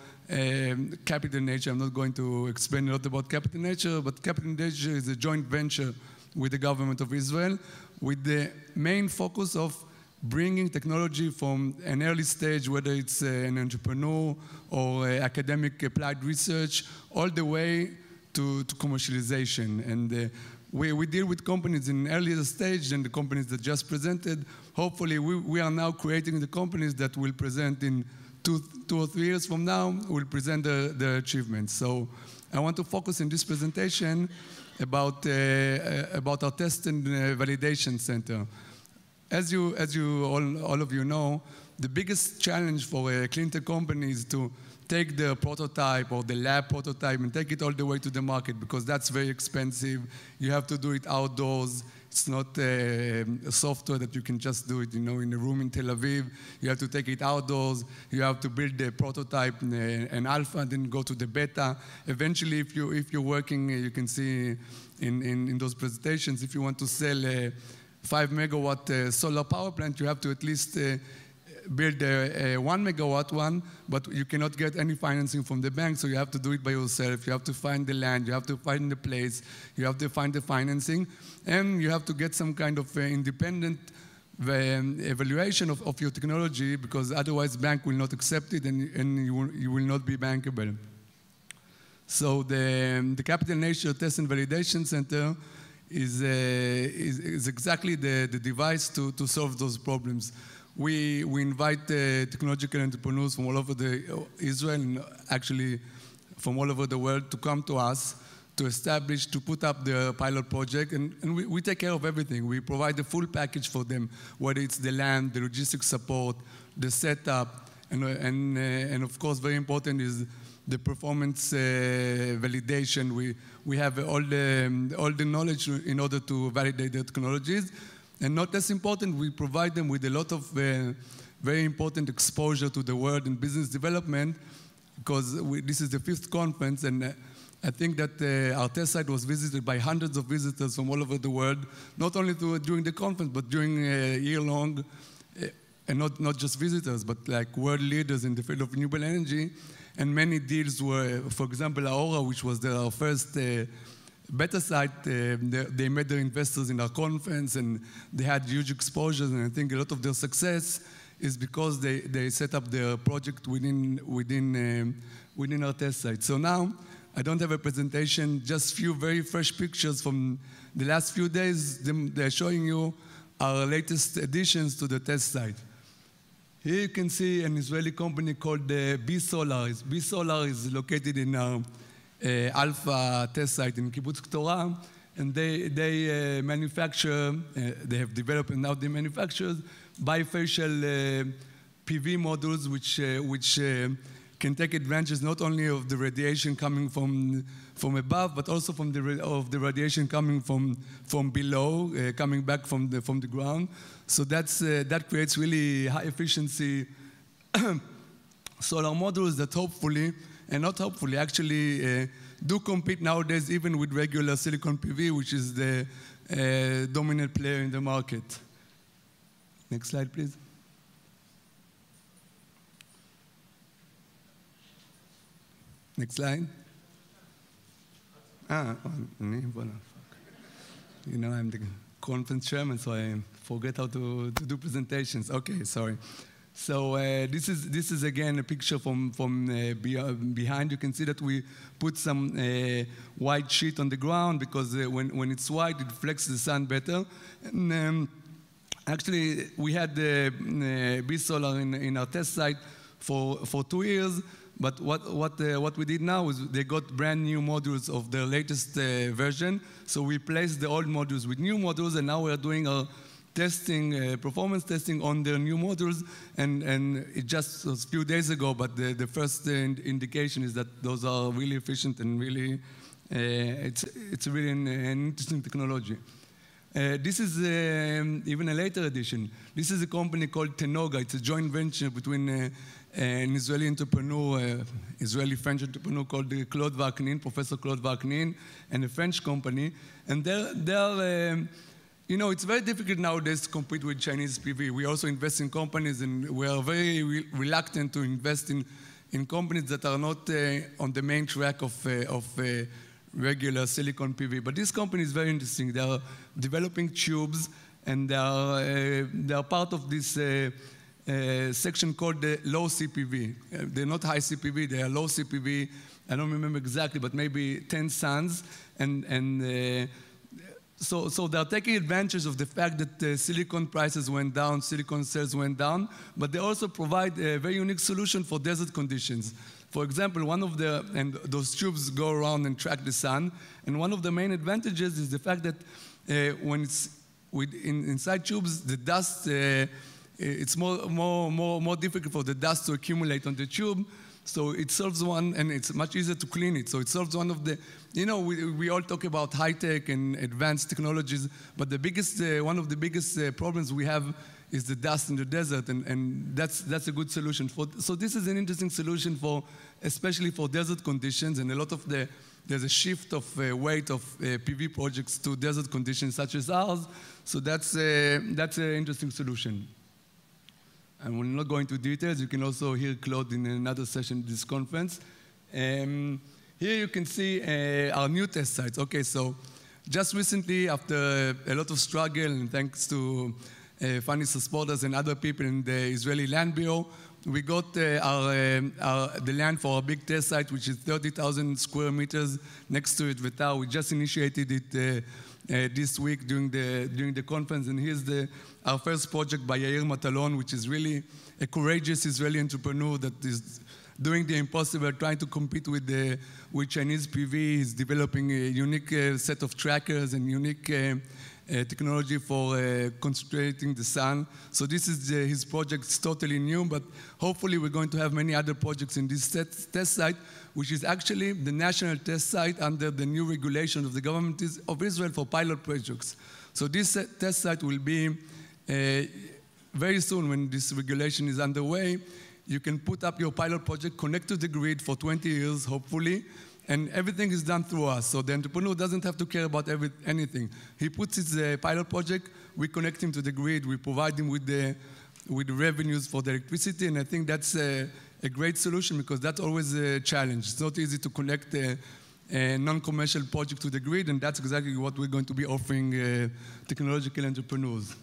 Capital Nature. I'm not going to explain a lot about Capital Nature, but Capital Nature is a joint venture with the government of Israel, with the main focus of bringing technology from an early stage, whether it's an entrepreneur or academic applied research, all the way to commercialization. And we deal with companies in an earlier stage than the companies that just presented. Hopefully, we are now creating the companies that will present in two or 3 years from now, will present their achievements. So I want to focus in this presentation about our test and validation center. As all of you know, the biggest challenge for a clean tech company is to take the prototype or the lab prototype and take it all the way to the market, because that's very expensive. You have to do it outdoors. It's not a software that you can just do it, in a room in Tel Aviv. You have to take it outdoors. You have to build the prototype, an alpha, and then go to the beta. Eventually, if you're working, you can see in those presentations, if you want to sell a 5 megawatt solar power plant, you have to at least build a 1 megawatt one, but you cannot get any financing from the bank, so you have to do it by yourself. You have to find the land, you have to find the place, you have to find the financing, and you have to get some kind of independent evaluation of your technology, because otherwise bank will not accept it and you will not be bankable. So the Capital Nature Test and Validation Center is exactly the device to solve those problems. We invite technological entrepreneurs from all over Israel, and actually from all over the world, to come to us to put up the pilot project, and we take care of everything. We provide the full package for them, whether it's the land, the logistics support, the setup, and of course, very important is the performance validation. We have all the knowledge in order to validate the technologies. And not less important, we provide them with a lot of very important exposure to the world in business development, because this is the 5th conference, and I think that our test site was visited by hundreds of visitors from all over the world, not only during the conference, but during a year-long, and not just visitors, but like world leaders in the field of renewable energy. And many deals were, for example, Aura, which was our first beta site, they met their investors in our conference, and they had huge exposures, and I think a lot of their success is because they set up their project within our test site. So now, I don't have a presentation, just few very fresh pictures from the last few days. They're showing you our latest additions to the test site. Here you can see an Israeli company called B Solar. B Solar is located in our Alpha test site in Kibbutz Ktorah, and they manufacture, they have developed and now they manufacture bifacial PV modules which can take advantage not only of the radiation coming from above, but also from the radiation coming from below, coming back from the ground. So that creates really high efficiency solar modules that hopefully, and not hopefully, actually do compete nowadays even with regular silicon PV, which is the dominant player in the market. Next slide, please. Next slide. You know, I'm the conference chairman, so I forget how to do presentations. Okay, sorry. So this is again a picture from behind. You can see that we put some white sheet on the ground because when it's white, it reflects the sun better. And actually, we had B-Solar in our test site for 2 years. But what we did now is they got brand new modules of the latest version. So we placed the old modules with new modules, and now we're doing our testing, performance testing on their new modules. And it just was a few days ago, but the first indication is that those are really efficient and really, it's really an interesting technology. This is even a later edition. This is a company called Tenoga. It's a joint venture between an Israeli entrepreneur, Israeli-French entrepreneur called Claude Vaknin, Professor Claude Vaknin, and a French company. And they're you know, it's very difficult nowadays to compete with Chinese PV. We also invest in companies, and we are very reluctant to invest in companies that are not on the main track of regular silicon PV. But this company is very interesting. They are developing tubes, and they are part of this section called the low CPV. They're not high CPV, they are low CPV. I don't remember exactly, but maybe 10 suns. So they're taking advantage of the fact that silicon prices went down, silicon sales went down, but they also provide a very unique solution for desert conditions. For example, and those tubes go around and track the sun, and one of the main advantages is the fact that when it's inside tubes, the dust, it's more difficult for the dust to accumulate on the tube. So it solves one, and it's much easier to clean it. So it solves one of the, you know, we all talk about high-tech and advanced technologies, but the biggest, one of the biggest problems we have is the dust in the desert, and that's a good solution. So this is an interesting solution especially for desert conditions, and there's a shift of weight of PV projects to desert conditions such as ours. So that's an interesting solution. And we'll not go into details. You can also hear Claude in another session of this conference. Here you can see our new test sites. Okay, so just recently, after a lot of struggle, and thanks to funding supporters and other people in the Israeli Land Bureau, we got the land for our big test site, which is 30,000 square meters next to it. We just initiated it this week during the conference, and here's our first project by Yair Matalon, which is really a courageous Israeli entrepreneur that is doing the impossible, trying to compete with Chinese PV. He's developing a unique set of trackers and unique technology for concentrating the sun. So this is his project. It's totally new, but hopefully we're going to have many other projects in this test site, which is actually the national test site under the new regulation of the government of Israel for pilot projects. So this test site will be very soon, when this regulation is underway. You can put up your pilot project, connect to the grid for 20 years, hopefully, and everything is done through us. So the entrepreneur doesn't have to care about anything. He puts his pilot project, we connect him to the grid, we provide him with the revenues for the electricity, and I think that's a great solution, because that's always a challenge. It's not easy to connect a non-commercial project to the grid, and that's exactly what we're going to be offering technological entrepreneurs.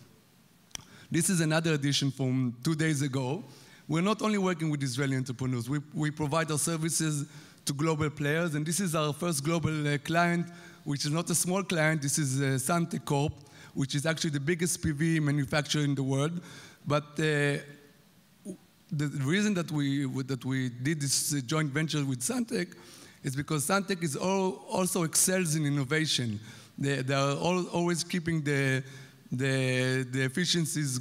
This is another edition from 2 days ago. We're not only working with Israeli entrepreneurs, we provide our services to global players, and this is our first global client, which is not a small client. This is Santec Corp, which is actually the biggest PV manufacturer in the world. But the reason that we did this joint venture with Santec is because Santec is also excels in innovation. They are always keeping the the efficiency is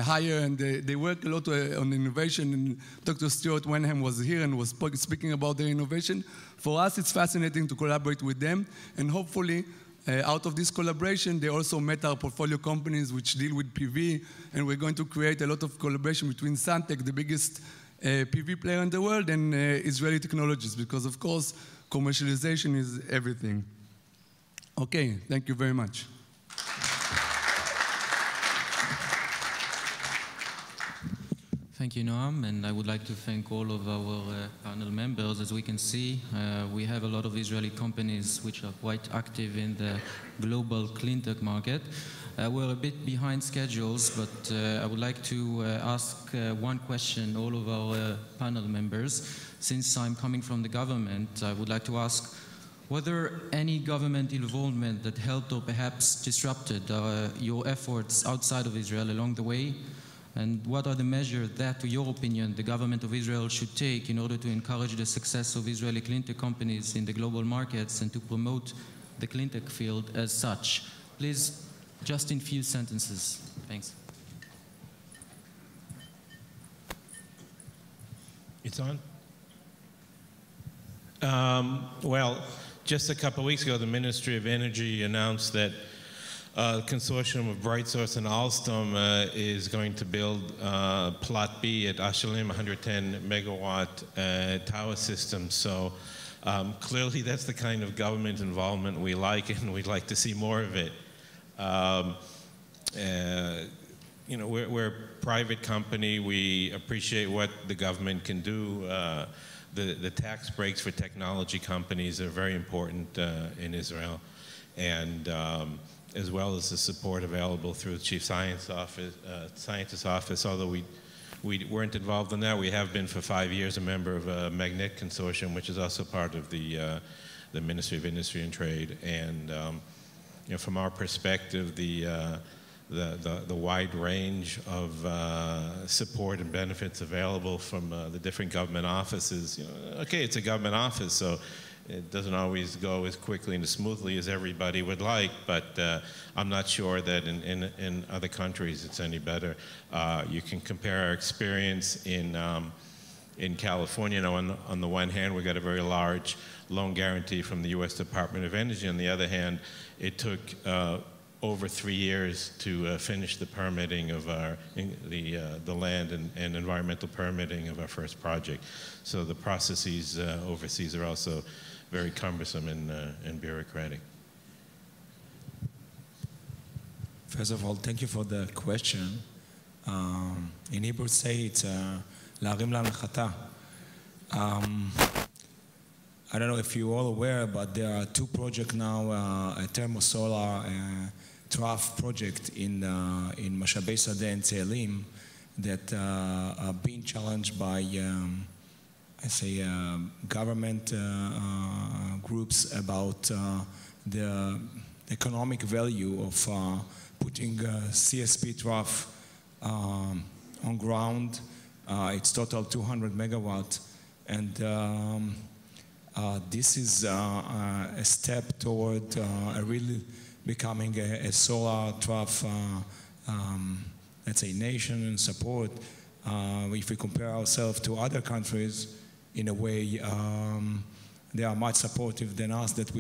higher, and they work a lot on innovation. And Dr. Stuart Wenham was here and was speaking about their innovation. For us, it's fascinating to collaborate with them, and hopefully, out of this collaboration, they also met our portfolio companies which deal with PV, and we're going to create a lot of collaboration between Suntech, the biggest PV player in the world, and Israeli Technologies, because of course, commercialization is everything. Okay, thank you very much. Thank you, Noam, and I would like to thank all of our panel members. As we can see, we have a lot of Israeli companies which are quite active in the global clean tech market. We're a bit behind schedules, but I would like to ask one question all of our panel members. Since I'm coming from the government, I would like to ask whether any government involvement that helped or perhaps disrupted your efforts outside of Israel along the way, and what are the measures that, to your opinion, the government of Israel should take in order to encourage the success of Israeli clean tech companies in the global markets and to promote the clean tech field as such? Please, just in few sentences. Thanks. It's on? Well, just a couple of weeks ago, the Ministry of Energy announced that a consortium of BrightSource and Alstom is going to build Plot B at Ashalim, 110 megawatt tower system. So clearly that's the kind of government involvement we like, and we'd like to see more of it. You know, we're a private company. We appreciate what the government can do. The tax breaks for technology companies are very important in Israel, and as well as the support available through the Chief Scientist's Office. Although we weren't involved in that, we have been for 5 years a member of a Magnet Consortium, which is also part of the Ministry of Industry and Trade. And you know, from our perspective, the wide range of support and benefits available from the different government offices. You know, okay, it's a government office, so it doesn't always go as quickly and as smoothly as everybody would like, but I'm not sure that in other countries it's any better. You can compare our experience in California. You know, on the one hand, we got a very large loan guarantee from the U.S. Department of Energy. On the other hand, it took over 3 years to finish the permitting of the land and environmental permitting of our first project. So the processes overseas are also very cumbersome and bureaucratic. First of all, thank you for the question. In Hebrew, say it's להרים להנחתה. I don't know if you're all aware, but there are 2 projects now, a thermosolar trough project in Mashabei Sadeh and Tzelim that are being challenged by, I say, government groups about the economic value of putting CSP trough on ground. It's total 200 megawatt, and this is a step toward really becoming a solar trough, let's say, nation and support. If we compare ourselves to other countries, in a way, they are much supportive than us. That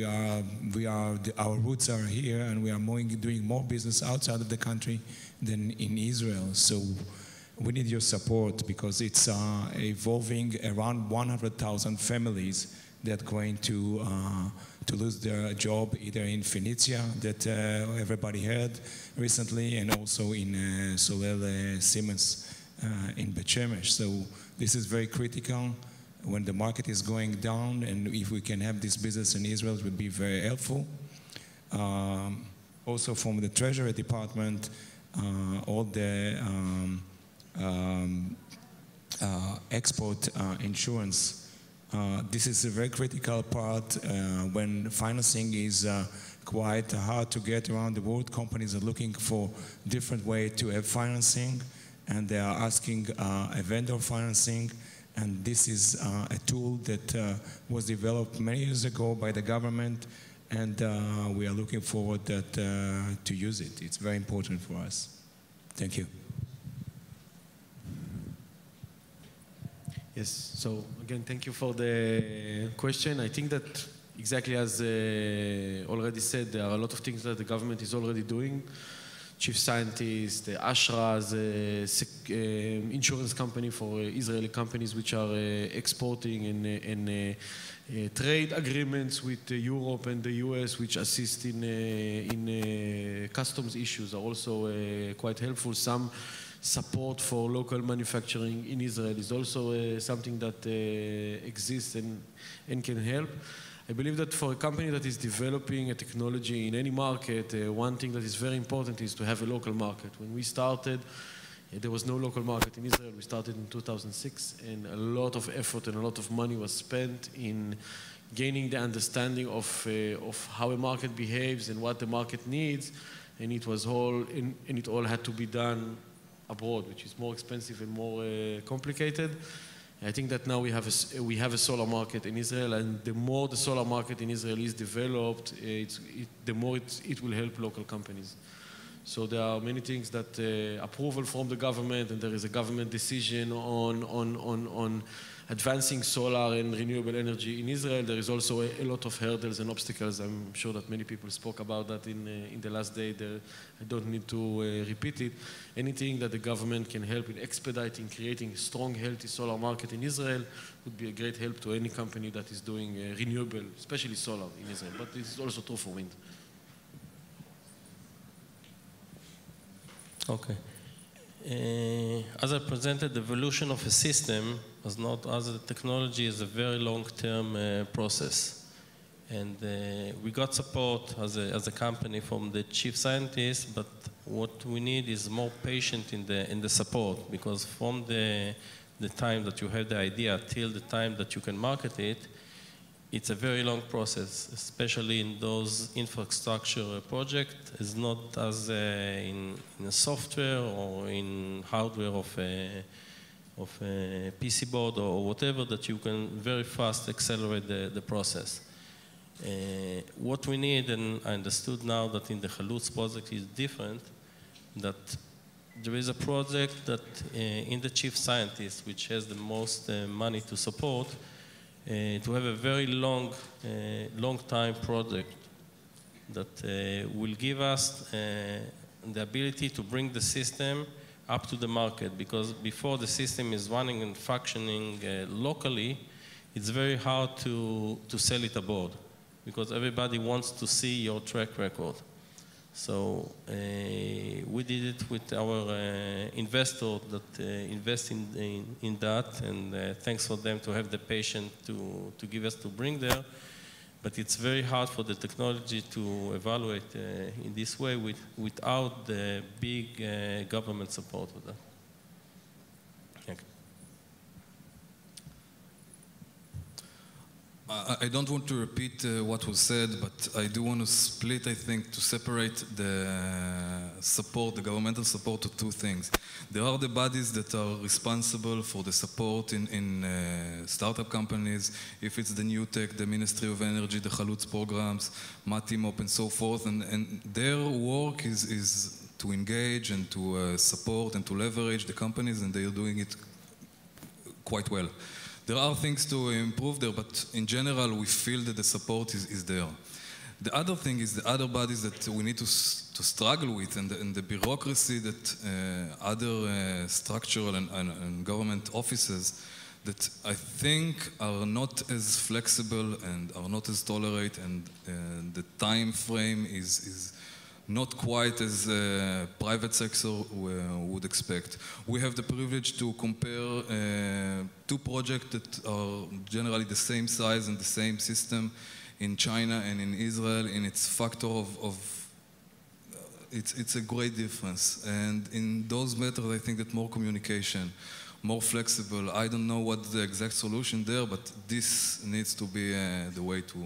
our roots are here, and we are doing more business outside of the country than in Israel. So we need your support, because it's evolving around 100,000 families that are going to lose their job either in Phoenicia, that everybody heard recently, and also in Solel Siemens in Bet Shemesh. So this is very critical when the market is going down, and if we can have this business in Israel, it would be very helpful. Also from the Treasury Department, all the export insurance. This is a very critical part when financing is quite hard to get around the world. Companies are looking for different ways to have financing, and they are asking a vendor financing. And this is a tool that was developed many years ago by the government, and we are looking forward to use it. It's very important for us. Thank you. Yes, so again, thank you for the question. I think that exactly as already said, there are a lot of things that the government is already doing. Chief scientists, the Ashras, insurance company for Israeli companies which are exporting and trade agreements with Europe and the US which assist in customs issues are also quite helpful. Some support for local manufacturing in Israel is also something that exists and can help. I believe that for a company that is developing a technology in any market, one thing that is very important is to have a local market. When we started, there was no local market in Israel. We started in 2006, and a lot of effort and a lot of money was spent in gaining the understanding of how a market behaves and what the market needs, and it all had to be done abroad, which is more expensive and more complicated. I think that now we have a solar market in Israel, and the more the solar market in Israel is developed, the more it will help local companies. So there are many things that approval from the government, and there is a government decision on advancing solar and renewable energy in Israel. There is also a lot of hurdles and obstacles. I'm sure that many people spoke about that in the last day. I don't need to repeat it. Anything that the government can help in expediting, creating a strong, healthy solar market in Israel would be a great help to any company that is doing renewable, especially solar in Israel. But this is also true for wind. Okay. As I presented, the evolution of a system as a technology is a very long-term process. And we got support as a company from the chief scientist, but what we need is more patient in the support, because from the time that you have the idea till the time that you can market it, it's a very long process, especially in those infrastructure projects. It's not as in a software or in hardware of a PC board or whatever, that you can very fast accelerate the process. What we need, and I understood now that in the Chalutz project is different, that there is a project that in the chief scientist, which has the most money to support, to have a very long time project that will give us the ability to bring the system up to the market, because before the system is running and functioning locally, it's very hard to sell it abroad, because everybody wants to see your track record. So we did it with our investor that invest in that, and thanks for them to have the patience to give us to bring there. But it's very hard for the technology to evaluate in this way without the big government support for that. Thank you. I don't want to repeat what was said, but I do want to split, I think, to separate the support, the governmental support, to two things. There are the bodies that are responsible for the support in startup companies, if it's the New Tech, the Ministry of Energy, the Chalutz programs, Matimop, and so forth, and their work is to engage and to support and to leverage the companies, and they are doing it quite well. There are things to improve there, but in general, we feel that the support is there. The other thing is the other bodies that we need to struggle with, and the bureaucracy that other structural and government offices that I think are not as flexible and are not as tolerant, and the time frame is not quite as private sector would expect. We have the privilege to compare two projects that are generally the same size and the same system in China and in Israel, in its factor of it's a great difference. And in those matters, I think that more communication, more flexible. I don't know what the exact solution there, but this needs to be the way to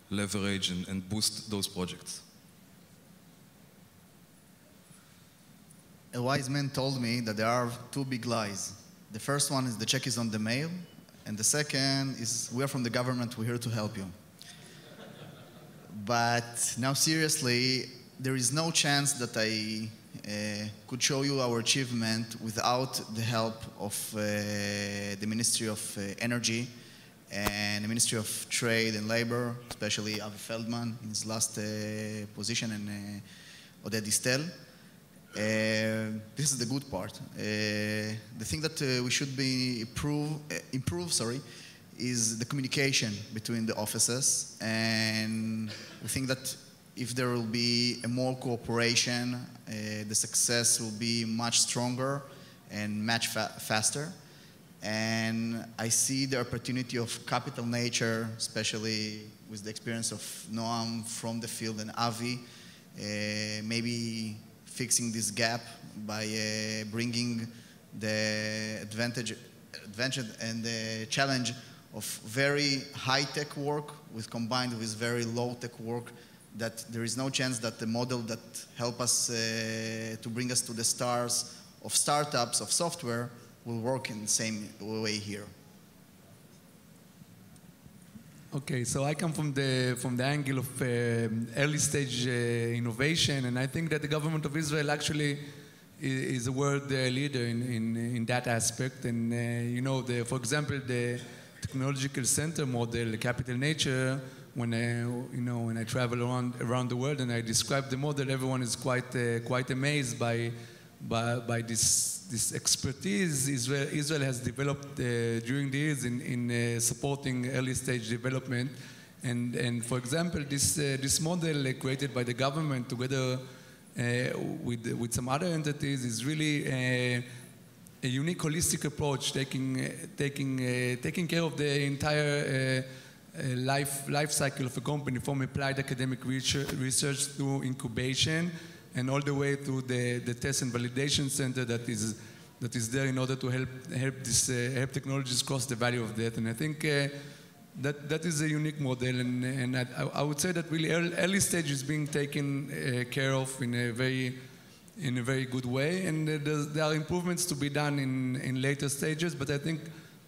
leverage and boost those projects. A wise man told me that there are two big lies. The first one is the check is on the mail, and the second is we are from the government, we're here to help you. But now seriously, there is no chance that I could show you our achievement without the help of the Ministry of Energy and the Ministry of Trade and Labor, especially Avi Feldman in his last position, and Oded Distel. This is the good part. The thing that we should be improve, is the communication between the offices, and we think that if there will be a more cooperation, the success will be much stronger and much faster. And I see the opportunity of capital nature, especially with the experience of Noam from the field and Avi, maybe fixing this gap by bringing the advantage and the challenge of very high-tech work combined with very low-tech work, that there is no chance that the model that help us to bring us to the stars of startups, of software, will work in the same way here. Okay, so I come from the angle of early stage innovation, and I think that the government of Israel actually is a world leader in that aspect. And you know, for example, the technological center model, Capital Nature, when I travel around the world and I describe the model, everyone is quite amazed by this expertise Israel has developed during the years in supporting early stage development. And for example, this model created by the government together with some other entities is really a unique holistic approach, taking care of the entire life cycle of a company, from applied academic research through incubation and all the way to the test and validation center that is there in order to help technologies cross the valley of death. And I think that is a unique model, and I would say that really early stage is being taken care of in a very good way, and there are improvements to be done in later stages, but I think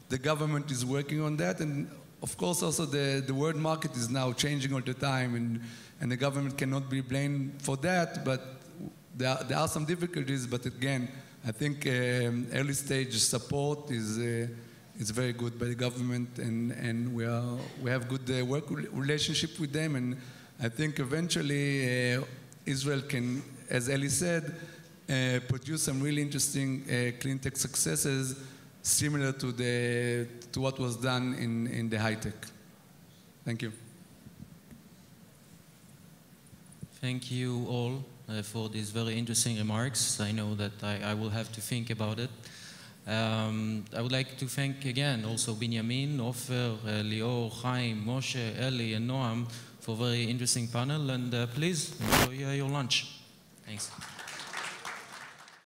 the government is working on that. And of course, also the world market is now changing all the time, and the government cannot be blamed for that, but there are some difficulties. But again, I think early stage support is very good by the government, and we have good work relationship with them, and I think eventually Israel can, as Eli said, produce some really interesting clean tech successes similar to what was done in the high tech. Thank you. Thank you all for these very interesting remarks. I know that I will have to think about it. I would like to thank again also Binyamin, Ofer, Lior, Chaim, Moshe, Eli, and Noam for a very interesting panel, and please enjoy your lunch. Thanks.